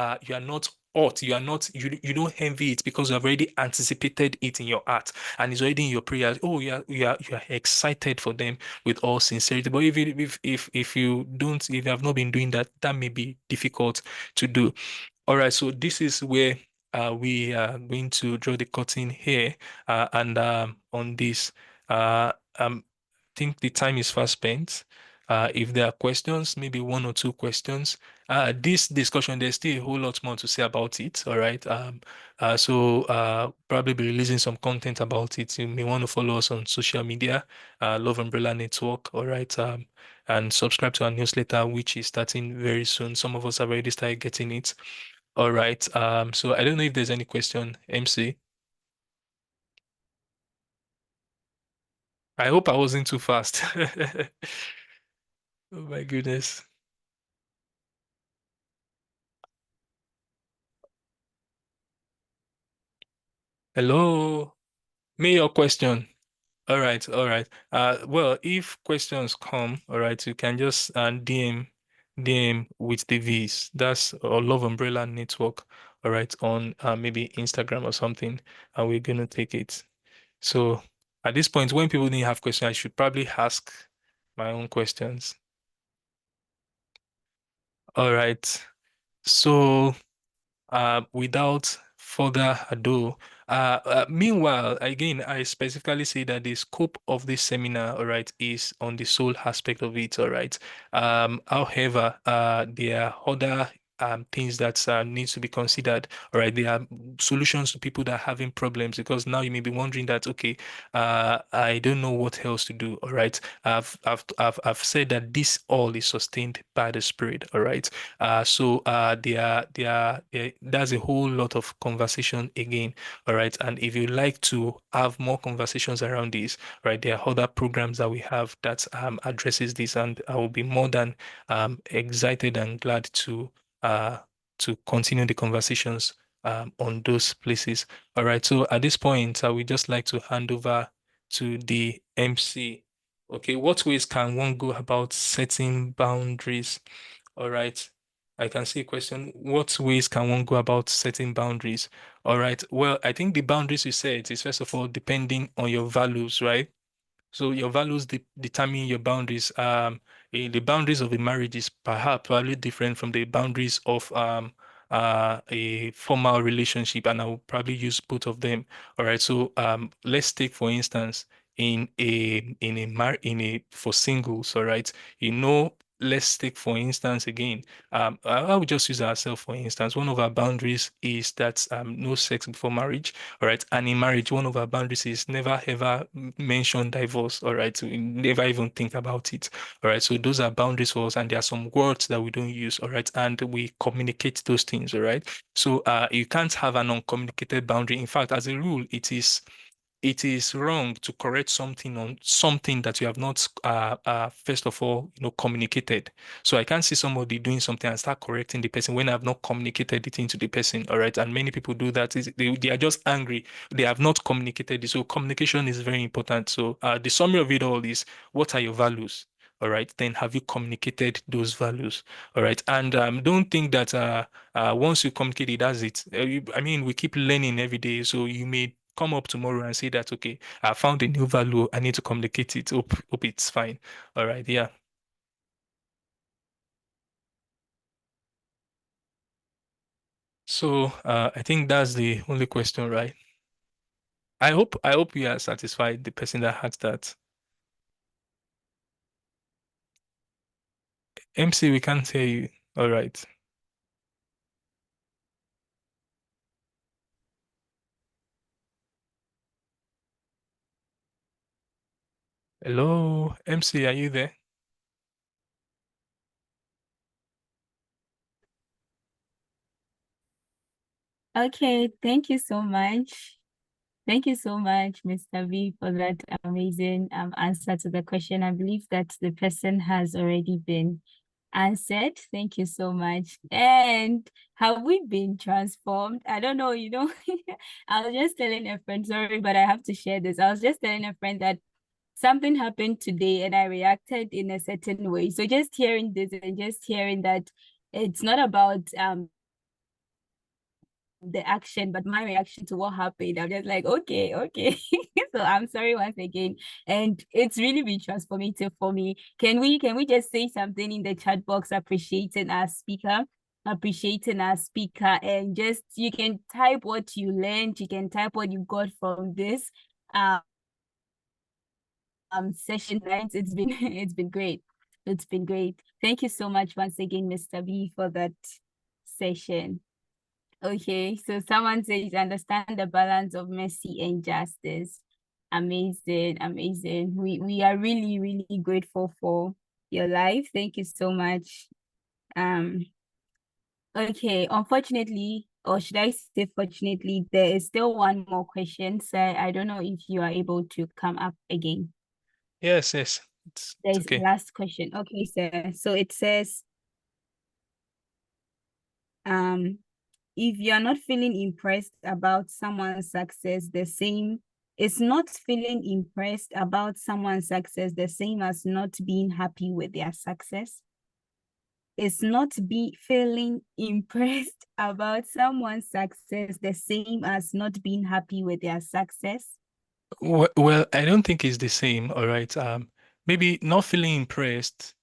ought. You are not, you don't envy it because you have already anticipated it in your heart and it's already in your prayers. Oh, you are excited for them with all sincerity. But if you don't, if you have not been doing that, that may be difficult to do. All right, so this is where we are going to draw the curtain here, and on this, think the time is fast spent. If there are questions, maybe one or two questions. This discussion, there's still a whole lot more to say about it. All right. So probably be releasing some content about it. You may want to follow us on social media, Love Umbrella Network. All right. And subscribe to our newsletter, which is starting very soon. Some of us have already started getting it. All right. So I don't know if there's any question, MC. I hope I wasn't too fast. Oh my goodness. Hello. Me your question. All right, all right. Well, if questions come, all right, you can just DM with the V's. That's our Love Umbrella Network, all right, on maybe Instagram or something, and we're gonna take it. So at this point, when people didn't have questions, I should probably ask my own questions. All right. So without further ado, meanwhile, again, I specifically say that the scope of this seminar, all right, is on the soul aspect of it, all right. However, there are other things that needs to be considered. All right, there are solutions to people that are having problems because now you may be wondering that, okay, I don't know what else to do. All right, I've said that this all is sustained by the Spirit. All right. There's a whole lot of conversation again, all right. And if you like to have more conversations around this, right, there are other programs that we have that addresses this, and I will be more than excited and glad uh to continue the conversations on those places. All right. So at this point, I would just like to hand over to the MC. Okay, what ways can one go about setting boundaries? All right. I can see a question. What ways can one go about setting boundaries? All right. Well, I think the boundaries you set is first of all depending on your values, right? So your values determine your boundaries. The boundaries of a marriage is perhaps probably different from the boundaries of a formal relationship, and I will probably use both of them. All right. So let's take for instance in a for singles. All right. Let's take for instance again. I will just use ourselves for instance. One of our boundaries is that no sex before marriage. All right. And in marriage, one of our boundaries is never ever mention divorce. All right. So we never even think about it. All right. So those are boundaries for us. And there are some words that we don't use. All right. And we communicate those things. All right. So you can't have an uncommunicated boundary. In fact, as a rule, it is wrong to correct something on something that you have not first of all communicated. So I can't see somebody doing something and start correcting the person when I've not communicated it into the person. All right, and many people do that is they are just angry, they have not communicated it. So communication is very important. So the summary of it all is, what are your values? All right, then have you communicated those values? All right, and don't think that once you communicate it, that's it. I mean, we keep learning every day, so you may come up tomorrow and say that, okay, I found a new value, I need to communicate it. Hope it's fine. All right, yeah. So I think that's the only question, right? I hope you are satisfied, the person that asked that. MC, we can't hear you. All right. Hello, MC, are you there? Okay, thank you so much. Thank you so much, Mr. V, for that amazing answer to the question. I believe that the person has already been answered. Thank you so much. And have we been transformed? I don't know, I was just telling a friend, sorry, but I have to share this. I was just telling a friend that something happened today and I reacted in a certain way. So just hearing this and just hearing that it's not about the action, but my reaction to what happened, I'm just like, okay, okay. So I'm sorry once again. And it's really been transformative for me. Can we just say something in the chat box appreciating our speaker, and just you can type what you learned, you can type what you got from this um session, right? It's been it's been great. It's been great. Thank you so much once again, Mr. B, for that session. Okay, so someone says understand the balance of mercy and justice. Amazing, amazing. We are really, really grateful for your life. Thank you so much. Um, Okay, unfortunately, or should I say fortunately, there is still one more question. So I don't know if you are able to come up again. Yes, yes. There It's is a okay. last question. Okay, sir. So it says, um, if you're not feeling impressed about someone's success, the same, it's not feeling impressed about someone's success, the same as not being happy with their success. It's not be feeling impressed about someone's success, the same as not being happy with their success. Well, I don't think it's the same. All right. Maybe not feeling impressed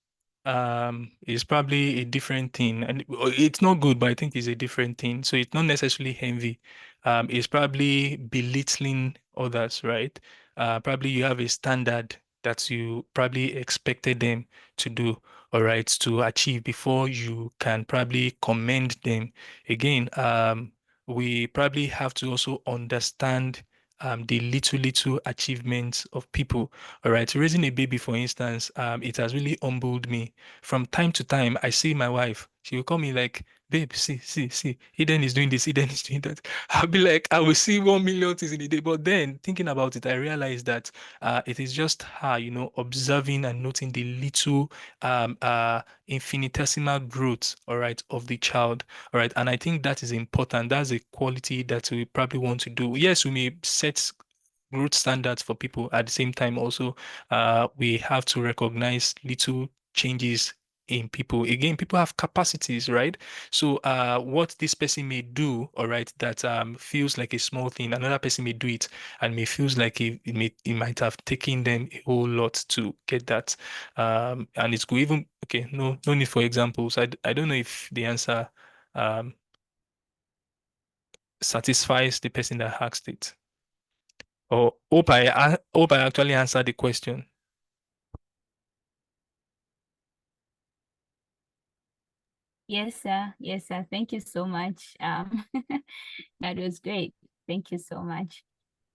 is probably a different thing, and it's not good, but I think it's a different thing. So it's not necessarily envy. It's probably belittling others, right? Probably you have a standard that you probably expected them to do, all right, to achieve before you can probably commend them. Again, we probably have to also understand the little achievements of people. All right, raising a baby, for instance, it has really humbled me. From time to time, I see my wife. She will call me like, babe, see, Eden is doing this, Eden is doing that. I'll be like, I will see 1 million things in a day. But then thinking about it, I realized that it is just her, observing and noting the little infinitesimal growth, all right, of the child. All right. And I think that is important. That's a quality that we probably want to do. Yes, we may set growth standards for people. At the same time, also, we have to recognize little changes in people. Again, people have capacities, right? So, what this person may do, all right, that feels like a small thing, another person may do it and may feels like it might have taken them a whole lot to get that. And it's good even okay. No need for examples. I don't know if the answer um satisfies the person that asked it. Or hope I actually answered the question. Yes, sir. Yes, sir. Thank you so much. That was great. Thank you so much.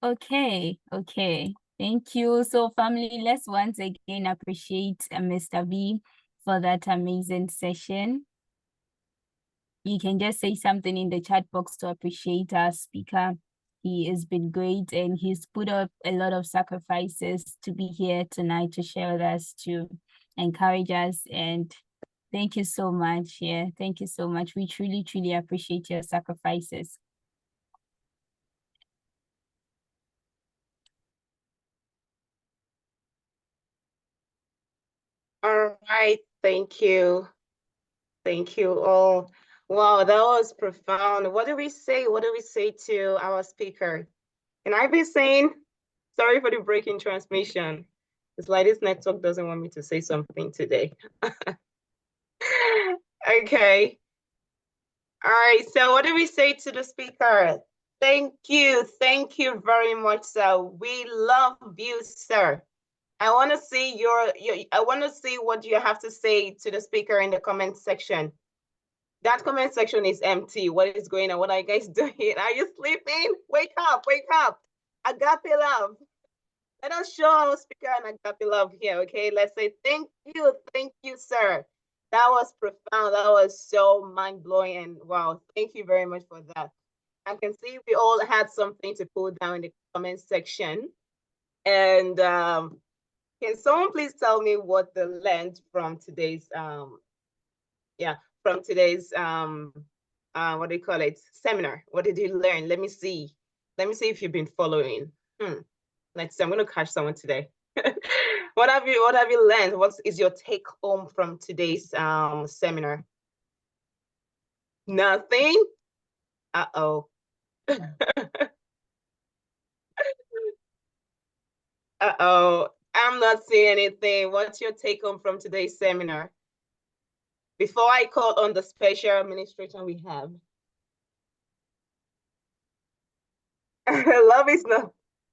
Okay, okay. Thank you. So, family, let's once again appreciate Mr. B for that amazing session. You can just say something in the chat box to appreciate our speaker. He has been great and he's put up a lot of sacrifices to be here tonight to share with us, to encourage us. And thank you so much. Yeah, thank you so much. We truly, truly appreciate your sacrifices. All right, thank you. Thank you all. Wow, that was profound. What do we say? What do we say to our speaker? Can I be saying, sorry for the breaking transmission. It's like this network doesn't want me to say something today. Okay. All right, so what do we say to the speaker? Thank you very much, sir. We love you, sir. I want to see I want to see what you have to say to the speaker in the comment section. That comment section is empty. What is going on? What are you guys doing? Are you sleeping? Wake up, wake up. Agape love. Let us show our speaker an agape love here, okay? Let's say thank you, sir. That was profound. That was so mind-blowing. And wow, thank you very much for that. I can see we all had something to put down in the comment section. And can someone please tell me what the learned from today's from today's what do you call it, seminar? What did you learn? Let me see if you've been following. Let's see. I'm going to catch someone today. What have you learned? What is your take home from today's seminar? Nothing. Uh-oh. Uh-oh. I'm not seeing anything. What's your take home from today's seminar? Before I call on the special administration we have. Love is not,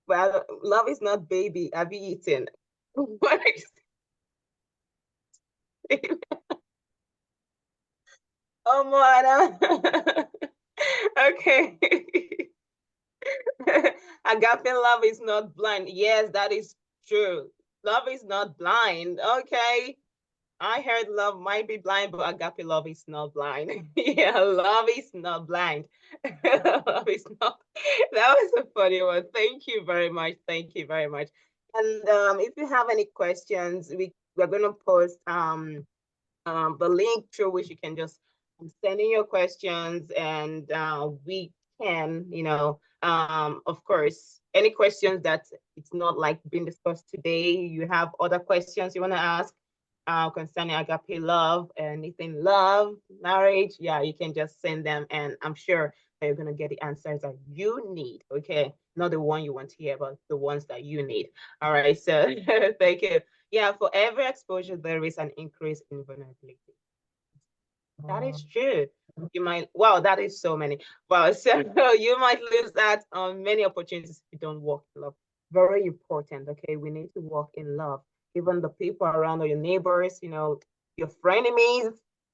well, love is not baby. Have you eaten? What are you saying? Oh, Moana. Okay. Agape love is not blind. Yes, that is true. Love is not blind. Okay. I heard love might be blind, but agape love is not blind. Yeah, love is not blind. Love is not. That was a funny one. Thank you very much. Thank you very much. And if you have any questions, we're gonna post the link through which you can just send in your questions, and we can, of course, any questions that it's not like being discussed today, you have other questions you want to ask concerning agape love, anything love, marriage, yeah, you can just send them, and I'm sure that you're going to get the answers that you need, okay? Not the one you want to hear, but the ones that you need. All right, so thank you. Yeah, for every exposure, there is an increase in vulnerability. That is true. You might, wow, that is so many. Wow, so you might lose that on many opportunities if you don't walk in love. Very important, okay? We need to walk in love. Even the people around, or your neighbors, your frenemies,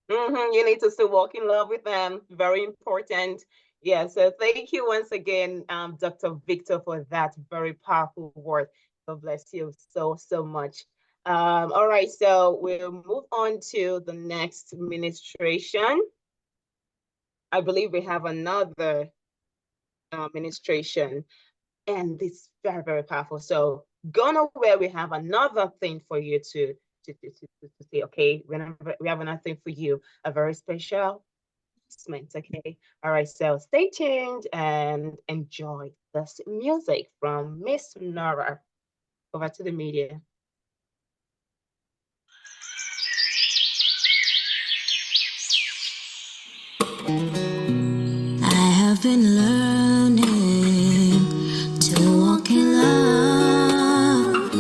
you need to still walk in love with them. Very important. Yeah, so thank you once again, Dr. Victor, for that very powerful word. God bless you so, so much. All right, so we'll move on to the next ministration. I believe we have another ministration, and it's very, very powerful. So go nowhere, we have another thing for you to say, okay, whenever we have another thing for you, a very special announcement, okay? All right, so stay tuned and enjoy this music from Miss Nora. Over to the media. I have been learning to walk in love.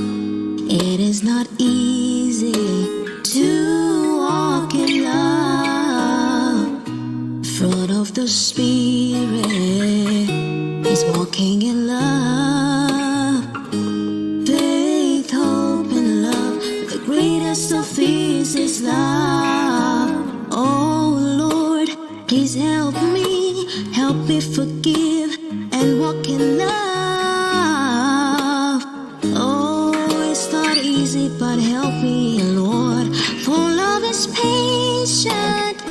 It is not easy to walk in love. Fruit of the Spirit is walking in love. Faith, hope, and love. The greatest of these is love. Oh Lord, please help me forgive and walk in love. Oh, it's not easy, but help me, Lord, for love is patient.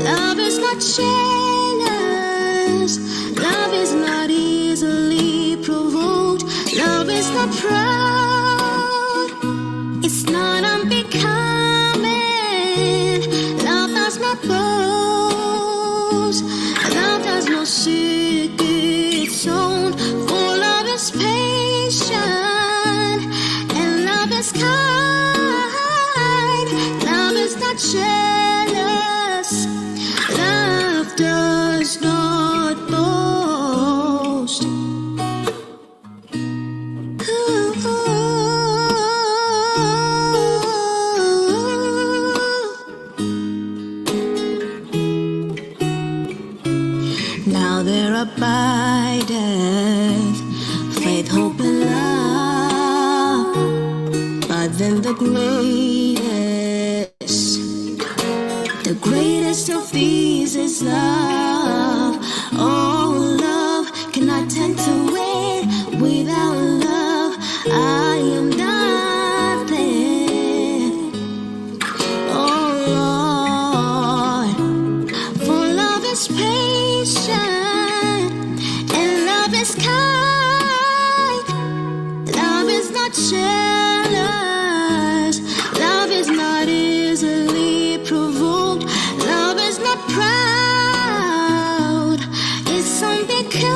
Love is not jealous. Love is not easily provoked. Love is not proud. It's not unbecoming. Love does not boast. Love does not seek its own. For love is patient and love is kind. Love is not jealous. Love does not boast. Now there abideth faith, hope, and love, but then the greatest of these is love. Oh, love cannot tend to wait. Without love, I am nothing. Oh Lord, for love is patient and love is kind. Love is not jealous. Love is not easily provoked. Love is not proud. It's unbecoming.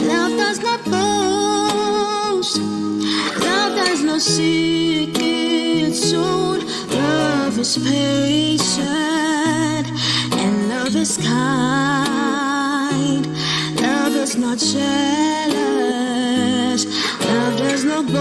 Love does not boast. Love does not seek its own. Love is patient and love is kind. Love is not jealous. Love does not boast.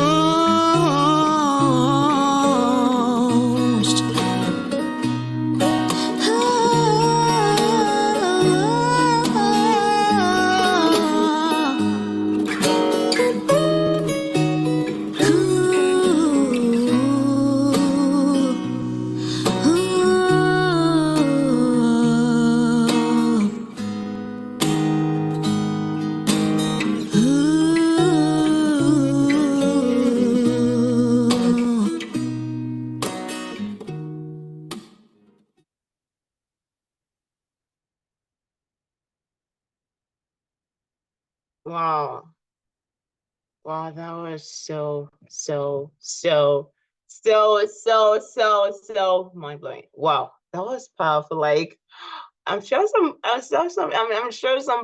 Wow. Wow, that was so mind-blowing. Wow, that was powerful. Like, I'm sure some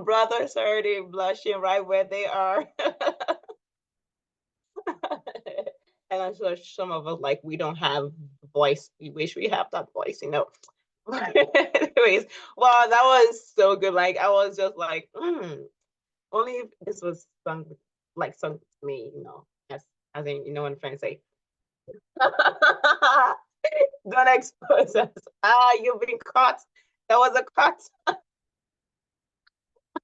brothers are already blushing right where they are. And I'm sure some of us, like, we don't have voice. We wish we have that voice, you know. Anyways, wow, that was so good. Like, I was just like, only if this was sung, like, sung to me, you know, as in, you know what I'm trying to say. Don't expose us. You've been caught. That was a cut.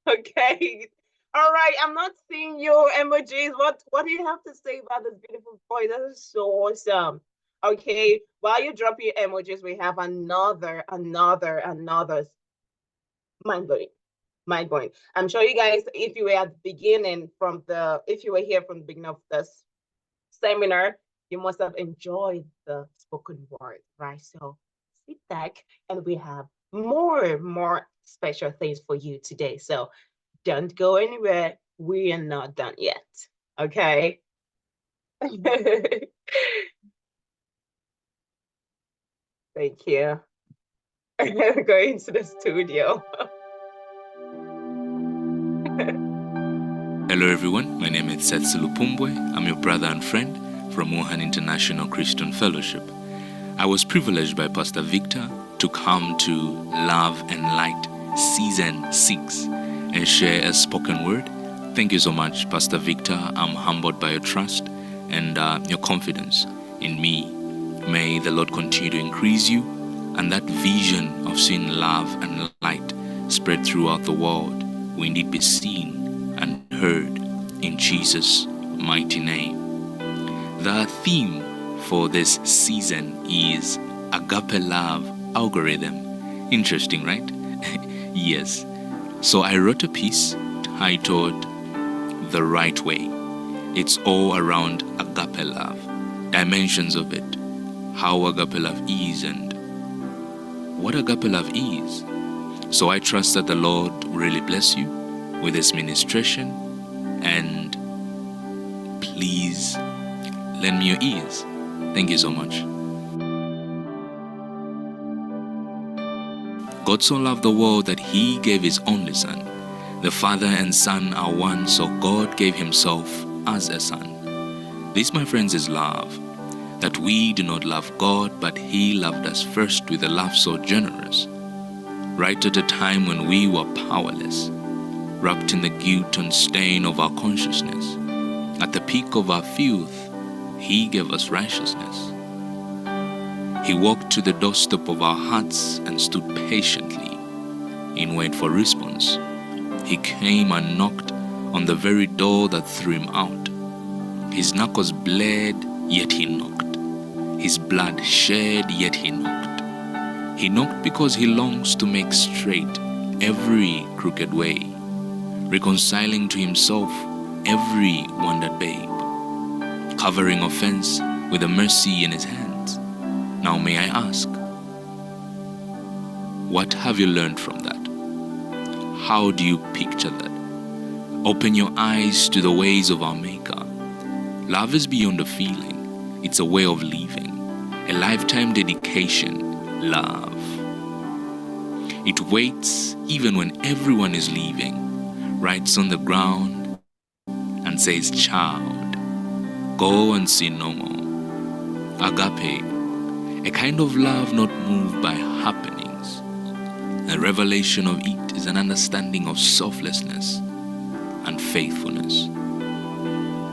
Okay. All right. I'm not seeing your emojis. What do you have to say about this beautiful boy? That is so awesome. Okay. While you drop your emojis, we have another mind-blowing. Mind-blowing. I'm sure you guys, if you were at the beginning if you were here from the beginning of this seminar, you must have enjoyed the spoken word, right? So sit back and we have more special things for you today. So don't go anywhere. We are not done yet. Okay. Thank you. Going to the studio. Hello everyone, my name is Setsu Lupumbwe. I'm your brother and friend from Wuhan International Christian Fellowship. I was privileged by Pastor Victor to come to Love and Light Season 6 and share a spoken word. Thank you so much, Pastor Victor. I'm humbled by your trust and your confidence in me. May the Lord continue to increase you and that vision of seeing love and light spread throughout the world will indeed be seen and heard in Jesus' mighty name. The theme for this season is Agape Love Algorithm. Interesting, right? Yes. So I wrote a piece titled The Right Way. It's all around agape love, dimensions of it, how agape love is and what agape love is. So I trust that the Lord will really bless you with this ministration, and please lend me your ears. Thank you so much. God so loved the world that he gave his only son. The Father and Son are one, so God gave himself as a son. This, my friends, is love. That we do not love God, but he loved us first with a love so generous. Right at a time when we were powerless, wrapped in the guilt and stain of our consciousness. At the peak of our filth, he gave us righteousness. He walked to the doorstep of our hearts and stood patiently in wait for response. He came and knocked on the very door that threw him out. His knuckles bled, yet he knocked. His blood shed, yet he knocked. He knocked because he longs to make straight every crooked way, reconciling to himself every wandered babe, covering offense with the mercy in his hands. Now may I ask, what have you learned from that? How do you picture that? Open your eyes to the ways of our Maker. Love is beyond a feeling. It's a way of living, a lifetime dedication, love. It waits even when everyone is leaving, writes on the ground and says, child, go and sin no more. Agape, a kind of love not moved by happenings. The revelation of it is an understanding of selflessness and faithfulness.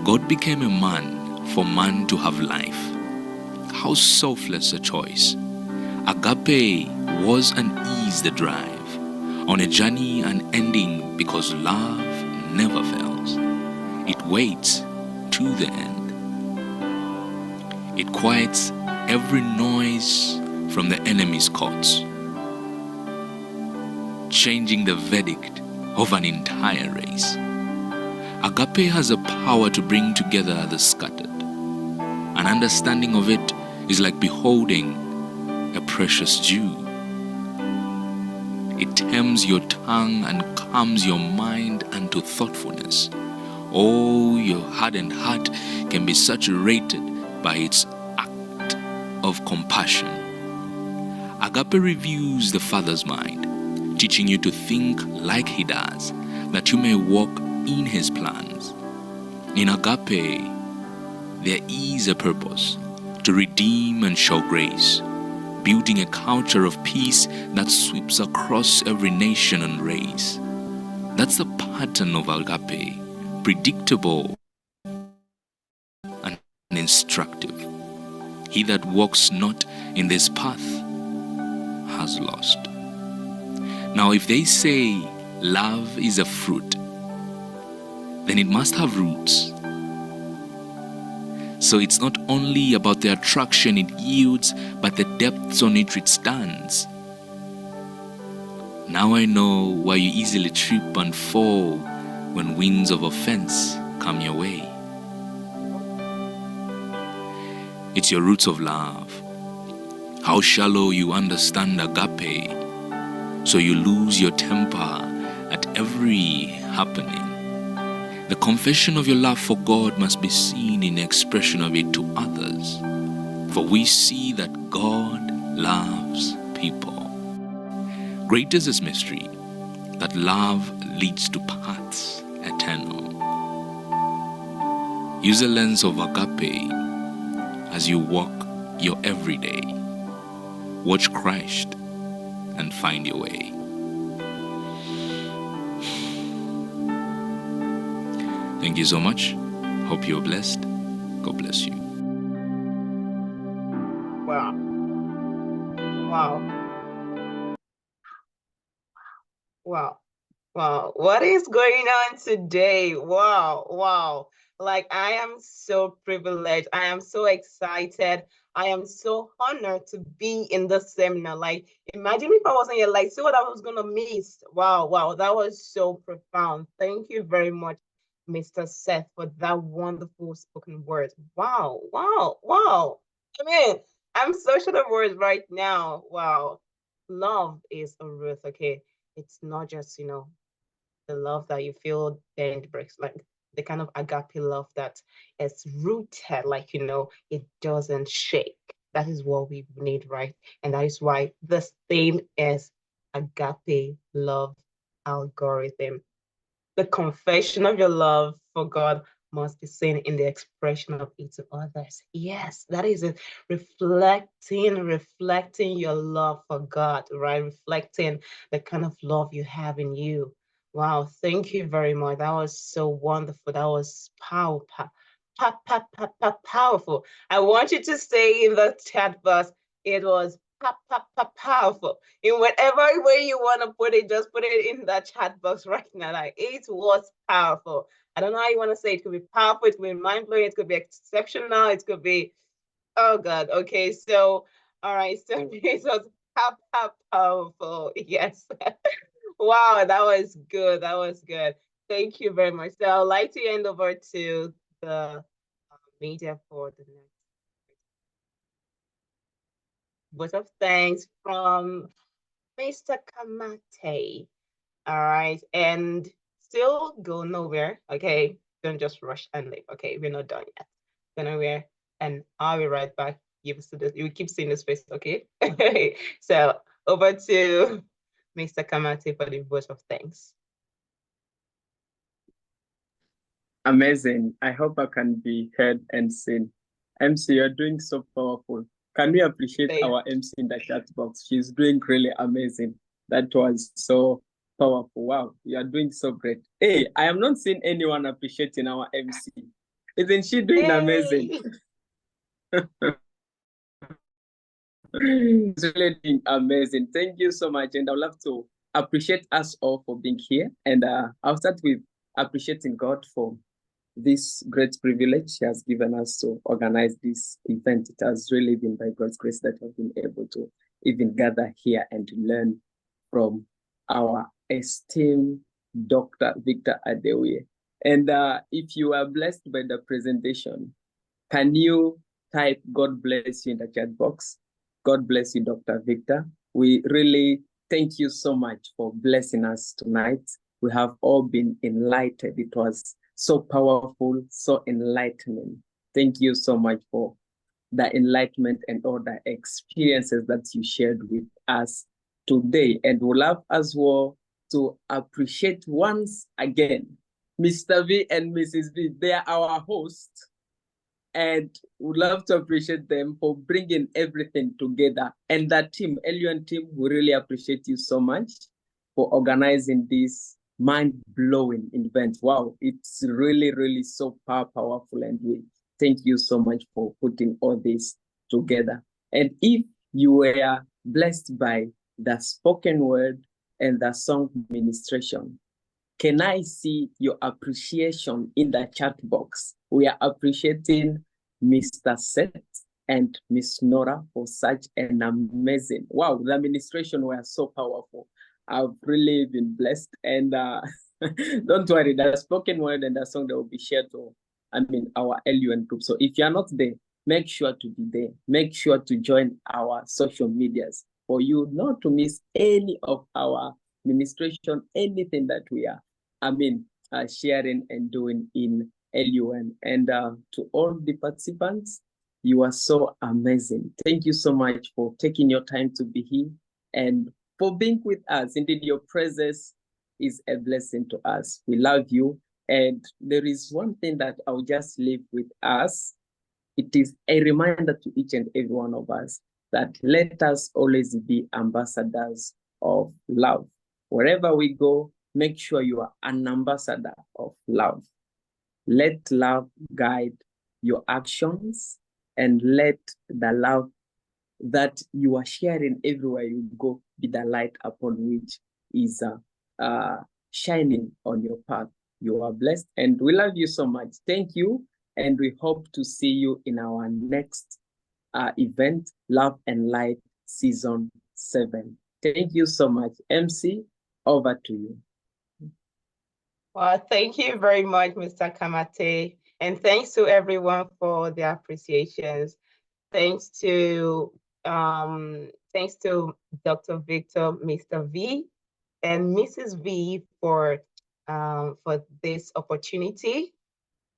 God became a man for man to have life. How selfless a choice. Agape was and is the drive on a journey unending because love never fails. It waits to the end. It quiets every noise from the enemy's courts, changing the verdict of an entire race. Agape has a power to bring together the scattered. An understanding of it is like beholding a precious dew. It tames your tongue and calms your mind unto thoughtfulness. Oh, your hardened heart can be saturated by its act of compassion. Agape reviews the Father's mind, teaching you to think like He does, that you may walk in His plans. In Agape, there is a purpose to redeem and show grace, building a culture of peace that sweeps across every nation and race. That's the pattern of Agape, predictable and instructive. He that walks not in this path has lost. Now, if they say love is a fruit, then it must have roots. So it's not only about the attraction it yields, but the depths on which it stands. Now I know why you easily trip and fall when winds of offense come your way. It's your roots of love. How shallow you understand agape, so you lose your temper at every happening. The confession of your love for God must be seen in the expression of it to others, for we see that God loves people. Great is this mystery, that love leads to paths eternal. Use the lens of agape as you walk your everyday. Watch Christ and find your way. Thank you so much. Hope you're blessed. God bless you. Wow. Wow. Wow. Wow. What is going on today? Wow. Wow. Like, I am so privileged. I am so excited. I am so honored to be in this seminar. Like, imagine if I wasn't here, like, see what I was going to miss. Wow. Wow. That was so profound. Thank you very much, Mr. Seth, for that wonderful spoken word. Wow. Wow. Wow. I mean, I'm so short of words right now. Wow. Love is a root, okay? It's not just, the love that you feel then it breaks, like the kind of agape love that is rooted, like, it doesn't shake. That is what we need, right? And that is why this theme is agape love algorithm. The confession of your love for God must be seen in the expression of it to others. Yes, that is it. Reflecting your love for God, right? Reflecting the kind of love you have in you. Wow, thank you very much. That was so wonderful. That was powerful. I want you to say in the chat box, it was powerful. In whatever way you want to put it, just put it in the chat box right now. Like, it was powerful. I don't know how you want to say it. It could be powerful, it could be mind-blowing, it could be exceptional, it could be, oh God. Okay, so all right, so it was powerful. Yes. Wow, that was good. That was good. Thank you very much. So I'd like to hand over to the media for the next vote of thanks from Mr. Kamate. All right, and still go nowhere. Okay, don't just rush and leave. Okay, we're not done yet. Go nowhere, and I'll be right back. You keep seeing this face, okay? So over to Mr. Kamate for the vote of thanks. Amazing. I hope I can be heard and seen. MC, you're doing so powerful. Can we appreciate our MC in the chat box? She's doing really amazing. That was so powerful. Wow, you are doing so great. Hey, I am not seeing anyone appreciating our MC. Isn't she doing amazing? It's really doing amazing. Thank you so much. And I'd love to appreciate us all for being here. And I'll start with appreciating God for this great privilege He has given us to organize this event. It has really been by God's grace that we've been able to even gather here and to learn from our esteemed Dr. Victor Adewuyi. And if you are blessed by the presentation, can you type God bless you in the chat box? God bless you, Dr. Victor. We really Thank you so much for blessing us tonight. We have all been enlightened. It was so powerful, so enlightening. Thank you so much for the enlightenment and all the experiences that you shared with us today. And we'd love as well to appreciate once again Mr. V and Mrs. V. They are our hosts, and we'd love to appreciate them for bringing everything together. And that team, LUN team, we really appreciate you so much for organizing this mind-blowing event. Wow, it's really, really so powerful, and we thank you so much for putting all this together. And if you were blessed by the spoken word and the song ministration, can I see your appreciation in the chat box? We are appreciating Mr. Seth and Miss Nora for such an amazing, wow, the administration were so powerful. I've really been blessed, and don't worry, the spoken word and the song that will be shared to, our LUN group. So if you're not there, make sure to be there. Make sure to join our social medias for you not to miss any of our administration, anything that we are, sharing and doing in LUN. And to all the participants, you are so amazing. Thank you so much for taking your time to be here and for being with us. Indeed, your presence is a blessing to us. We love you. And there is one thing that I'll just leave with us. It is a reminder to each and every one of us that let us always be ambassadors of love. Wherever we go, make sure you are an ambassador of love. Let love guide your actions, and let the love that you are sharing everywhere you go be the light upon which is shining on your path. You are blessed, and we love you so much. Thank you, and we hope to see you in our next event, Love and Light Season 7. Thank you so much. MC, over to you. Well, thank you very much, Mr. Kamate. And thanks to everyone for their appreciations. Thanks to Dr. Victor, Mr. V, and Mrs. V for this opportunity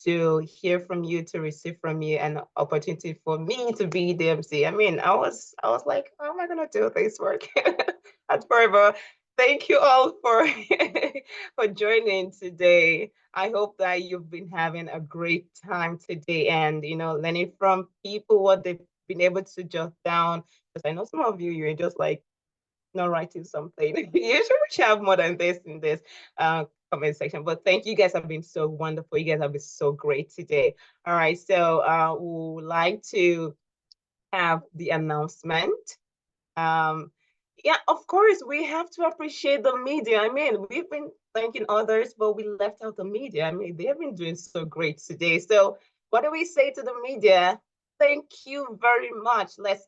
to hear from you, to receive from you, and opportunity for me to be the MC. I mean, I was like, how am I gonna do this work at forever? Thank you all for for joining today. I hope that you've been having a great time today, and learning from people what they've been able to jot down. Because I know some of you're just like not writing something. You should have more than this in this comment section. But thank you, guys have been so wonderful. You guys have been so great today. All right, so we would like to have the announcement. Yeah, of course, we have to appreciate the media. I mean, we've been thanking others, but we left out the media. I mean, they have been doing so great today. So what do we say to the media? Thank you very much. Let's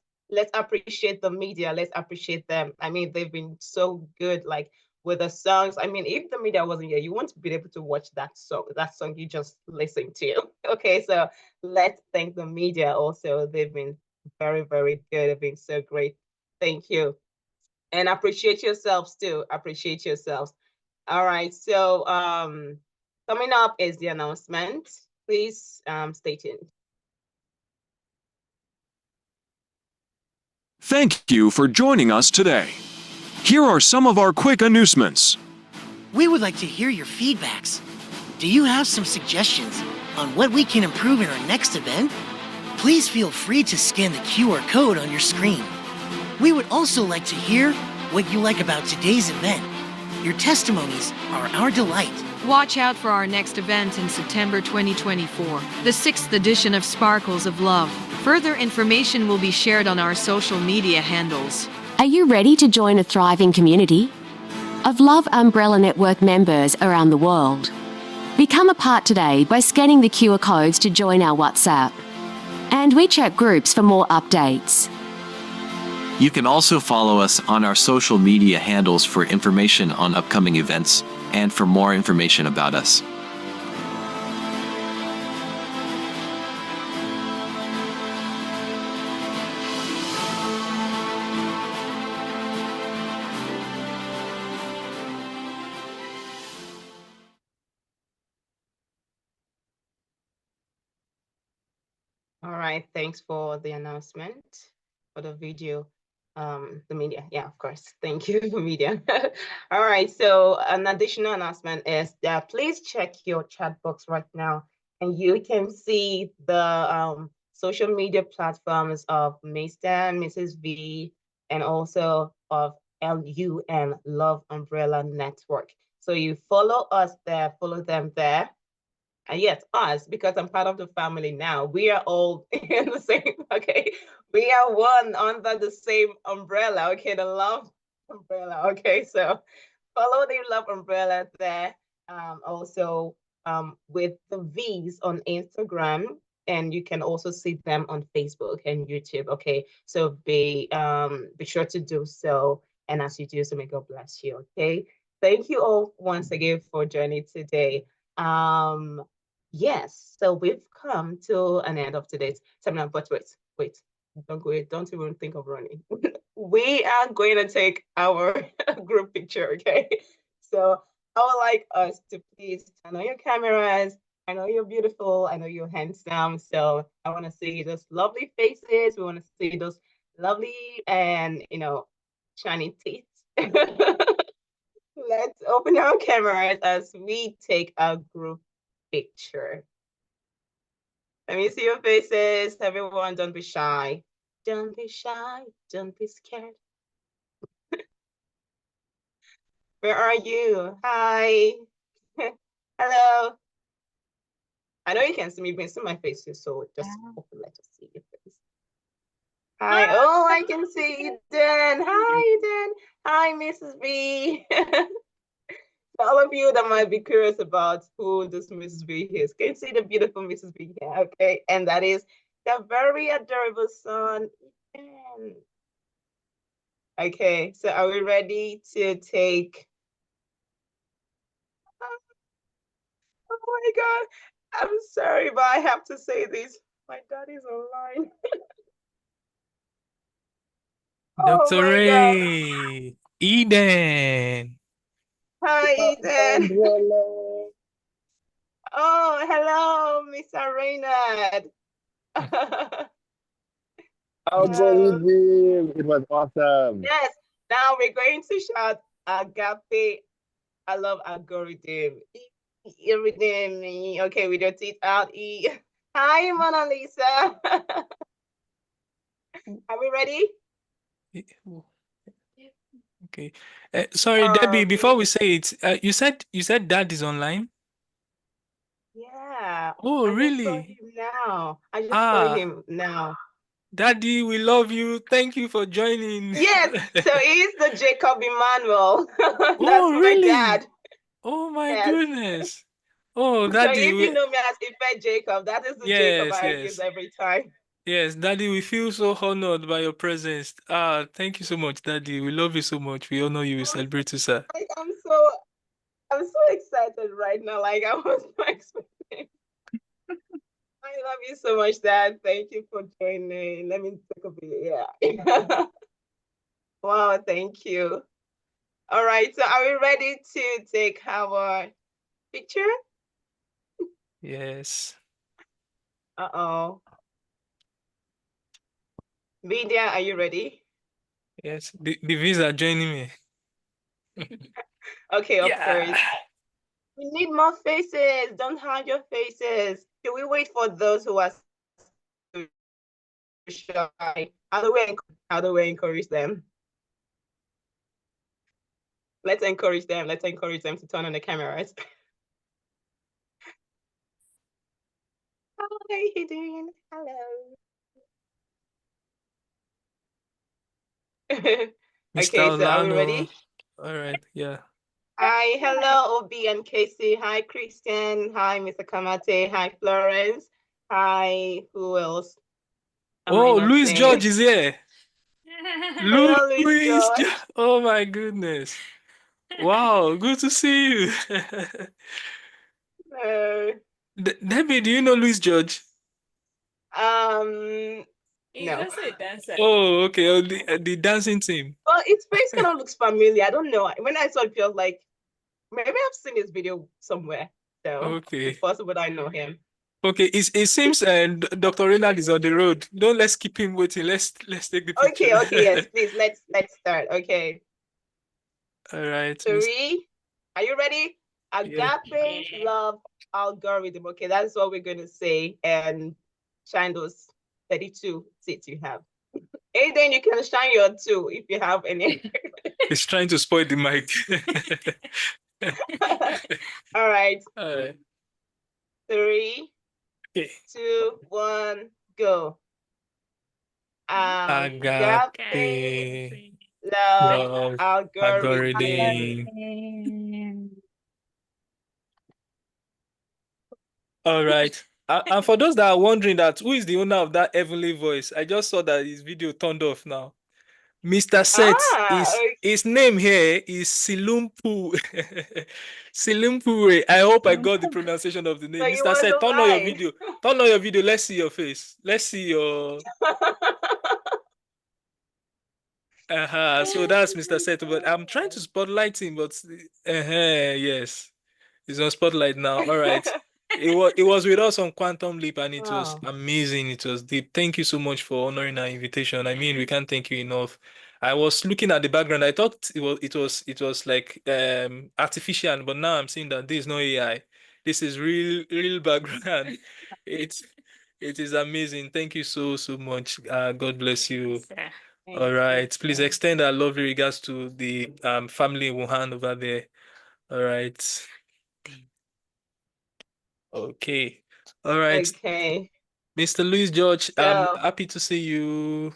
appreciate the media. Let's appreciate them. I mean, they've been so good, like with the songs. I mean, if the media wasn't here, you wouldn't be able to watch that song you just listened to. Okay, so let's thank the media also. They've been very, very good. They've been so great. Thank you. And appreciate yourselves too. Appreciate yourselves. All right, so coming up is the announcement. Please stay tuned. Thank you for joining us today. Here are some of our quick announcements. We would like to hear your feedbacks. Do you have some suggestions on what we can improve in our next event? Please feel free to scan the QR code on your screen. We would also like to hear what you like about today's event. Your testimonies are our delight. Watch out for our next event in September 2024, the 6th edition of Sparkles of Love. Further information will be shared on our social media handles. Are you ready to join a thriving community of Love Umbrella Network members around the world? Become a part today by scanning the QR codes to join our WhatsApp and WeChat groups for more updates. You can also follow us on our social media handles for information on upcoming events and for more information about us. All right, thanks for the announcement for the video. The media, yeah, of course. Thank you, the media. All right, so an additional announcement is that please check your chat box right now, and you can see the social media platforms of Mr. and Mrs. V, and also of LUN, Love Umbrella Network. So you follow us there, follow them there. And yes, us, because I'm part of the family now. We are all in the same, okay? We are one under the same umbrella, okay? The love umbrella, okay? So follow the love umbrella there. Also with the V's on Instagram, and you can also see them on Facebook and YouTube, okay? So be sure to do so. And as you do so, may God bless you, okay? Thank you all once again for joining today. Yes, so we've come to an end of today's seminar, but wait, don't go, don't even think of running. We are going to take our group picture, okay? So I would like us to please turn on your cameras. I know you're beautiful, I know you're handsome, so I want to see those lovely faces. We want to see those lovely and, shiny teeth. Let's open our cameras as we take a group picture. Let me see your faces. Everyone, don't be shy. Don't be shy. Don't be scared. Where are you? Hi. Hello. I know you can see me, but you can see my face too, so just open, let us see your face. Hi. Oh, I can see Eden. Hi, Eden. Hi, Mrs. B. For all of you that might be curious about who this Mrs. B is, can you see the beautiful Mrs. B here? Okay, and that is the very adorable son. Eden. Okay, so are we ready to take? Oh my God, I'm sorry, but I have to say this. My daddy's online. Oh Dr. my God. Ray, Eden. Hi, Eden. Oh, hello, Mr. Reynard. Algorithm. It was awesome. Yes, now we're going to shout Agape. I love algorithm. Everything. Okay, with your teeth out. Hi, Mona Lisa. Are we ready? Okay. Sorry, Debbie, before we Please. say it, you said dad is online? Yeah, Oh, I just saw really? him now. I just saw him now. Daddy, we love you. Thank you for joining. Yes, so he's the Jacob Emmanuel. That's Oh, my really? dad. Oh my Yes. goodness. Oh, So Daddy, if you know me as Ife Jacob, that is the Jacob yes, I use yes. every time. Yes, Daddy, we feel so honored by your presence. Thank you so much, Daddy. We love you so much. We honor you. We celebrate you, sir. Like, I'm so excited right now. Like I was not expecting. I love you so much, Dad. Thank you for joining. Let me take a bit. Yeah. Wow, thank you. All right, so are we ready to take our picture? Yes. Uh-oh. Media, are you ready? Yes. The V's are joining me. Okay, of Yeah. course. We need more faces. Don't hide your faces. Should we wait for those who are shy? How do we encourage them? Let's encourage them. Let's encourage them to turn on the cameras. Hi, Hidden. Hello. Mr. Okay, so are we Olano. ready? All right, yeah. Hi, hello, Obi and Casey. Hi, Christian. Hi, Mr. Kamate. Hi, Florence. Hi, who else? Oh, Louis George is here. Hello, Louis Louis George. Oh my goodness. Wow, good to see you. Debbie, do you know Louis George? No. Oh, okay. Oh, the dancing team. Well, his face kind of looks familiar. I don't know. When I saw it, feels like maybe I've seen his video somewhere. So Okay. it's possible that I know him. Okay, it seems Dr. Reynald is on the road. Let's keep him waiting. Let's take the picture. Okay, yes, please let's start. Okay. All right, Three. Are you ready? Yeah. Agape love algorithm. Okay, that's what we're gonna say and shine those 32 seats you have. Aiden, you can shine your 2 if you have any. He's trying to spoil the mic. All right. All right. 3, Okay. 2, 1, go. Agape love love algorithm. algorithm. All right. And for those that are wondering that who is the owner of that heavenly voice, I just saw that his video turned off now. Mr. Seth is Okay. his name here is Silumpu. Silumpu. I hope I got the pronunciation of the So name. you Mr. want Seth, to turn on your lie? video. Turn on your video. Let's see your face. Let's see your so that's Mr. Seth. But I'm trying to spotlight him, but yes. He's on spotlight now. All right. It was with us on Quantum Leap and it was Wow. amazing. It was deep. Thank you so much for honoring our invitation. I mean, we can't thank you enough. I was looking at the background. I thought it was like artificial, but now I'm seeing that this is no AI. This is real background. It's it is amazing. Thank you so much. God bless you. All right. Please extend our lovely regards to the family in Wuhan over there. All right. Okay. All right. Okay. Mr. Louis George, I'm So happy to see you.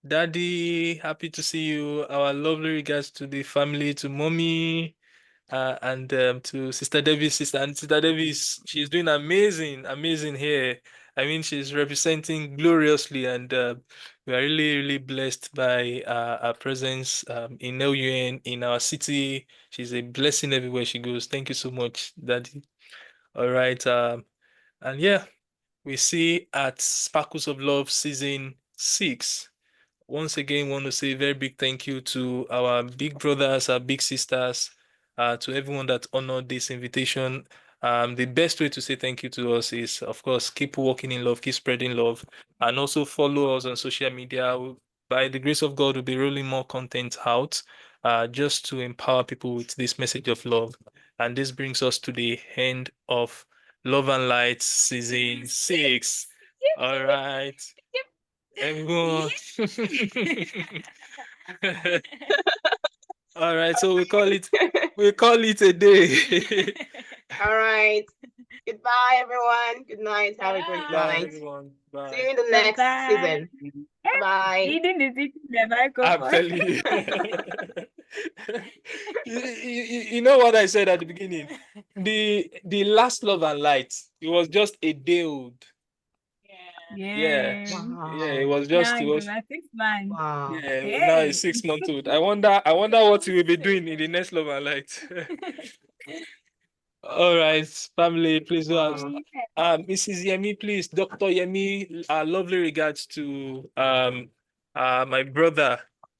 Daddy, happy to see you. Our lovely regards to the family, to mommy, and to Sister Davis. Sister Davis, she's doing amazing here. I mean, she's representing gloriously, and we are really blessed by her presence in LUN, in our city. She's a blessing everywhere she goes. Thank you so much, Daddy. All right. And yeah, we see at Sparkles of Love season 6. Once again, want to say a very big thank you to our big brothers, our big sisters, to everyone that honored this invitation. The best way to say thank you to us is, of course, keep walking in love, keep spreading love, and also follow us on social media. By the grace of God, we'll be rolling more content out, just to empower people with this message of love. And this brings us to the end of Love and Light season 6. All right. Everyone. All right, so we call it a day. all right. Goodbye, everyone. Good night. Have a great Bye, night. everyone. See Bye. you in the next season. Bye. Eden is eating the I'm microphone. telling you. You know what I said at the beginning? The last Love and Light, it was just a day old. Yeah. Wow. Yeah, it was Now just it it's was about 6 months. Wow. yeah, now Hey. it's 6 months old. I wonder what he will be doing in the next Love and Light. All right, family, please do ask. Wow. Mrs. Yemi, please, Dr. Yemi, lovely regards to my brother,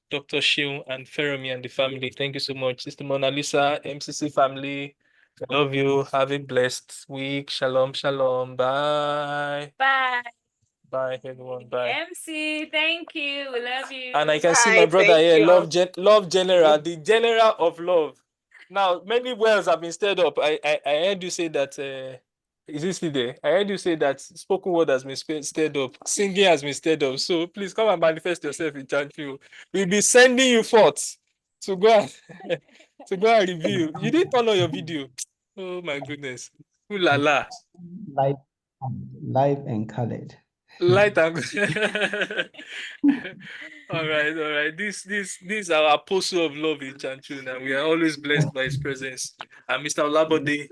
Dr. Shion and Feromi and the family. Thank you so much. Sister Mona Lisa, MCC family. Love you. Have a blessed week. Shalom, shalom. Bye. Bye. Bye, everyone. Bye. MC, thank you. We love you. And I can see my Bye. brother Thank here, you. Love General, the general of love. Now, many wells have been stirred up. I heard you say that. Is this still there? I heard you say that spoken word has been stirred up, singing has been stirred up. So please come and manifest yourself in Chanchu. We'll be sending you forth to go and to go and review. You didn't turn on your video. Oh my goodness. Ooh la la. live, live and colored. Light and all right, all right. This is our apostle of love in Chanchun, and we are always blessed by his presence. And Mr. Olabode,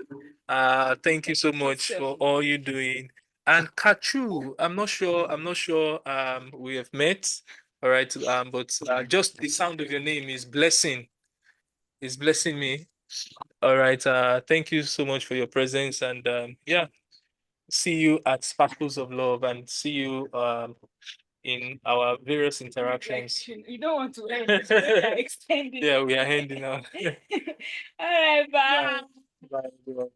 thank you so much for all you're doing. And Kachu, I'm not sure we have met. All right, but just the sound of your name is blessing me. All right, thank you so much for your presence, and yeah, see you at Sparkles of Love and see you in our various interactions. You don't want to end. Extend it. Yeah, we are ending now. All right, bye. Bye, everyone.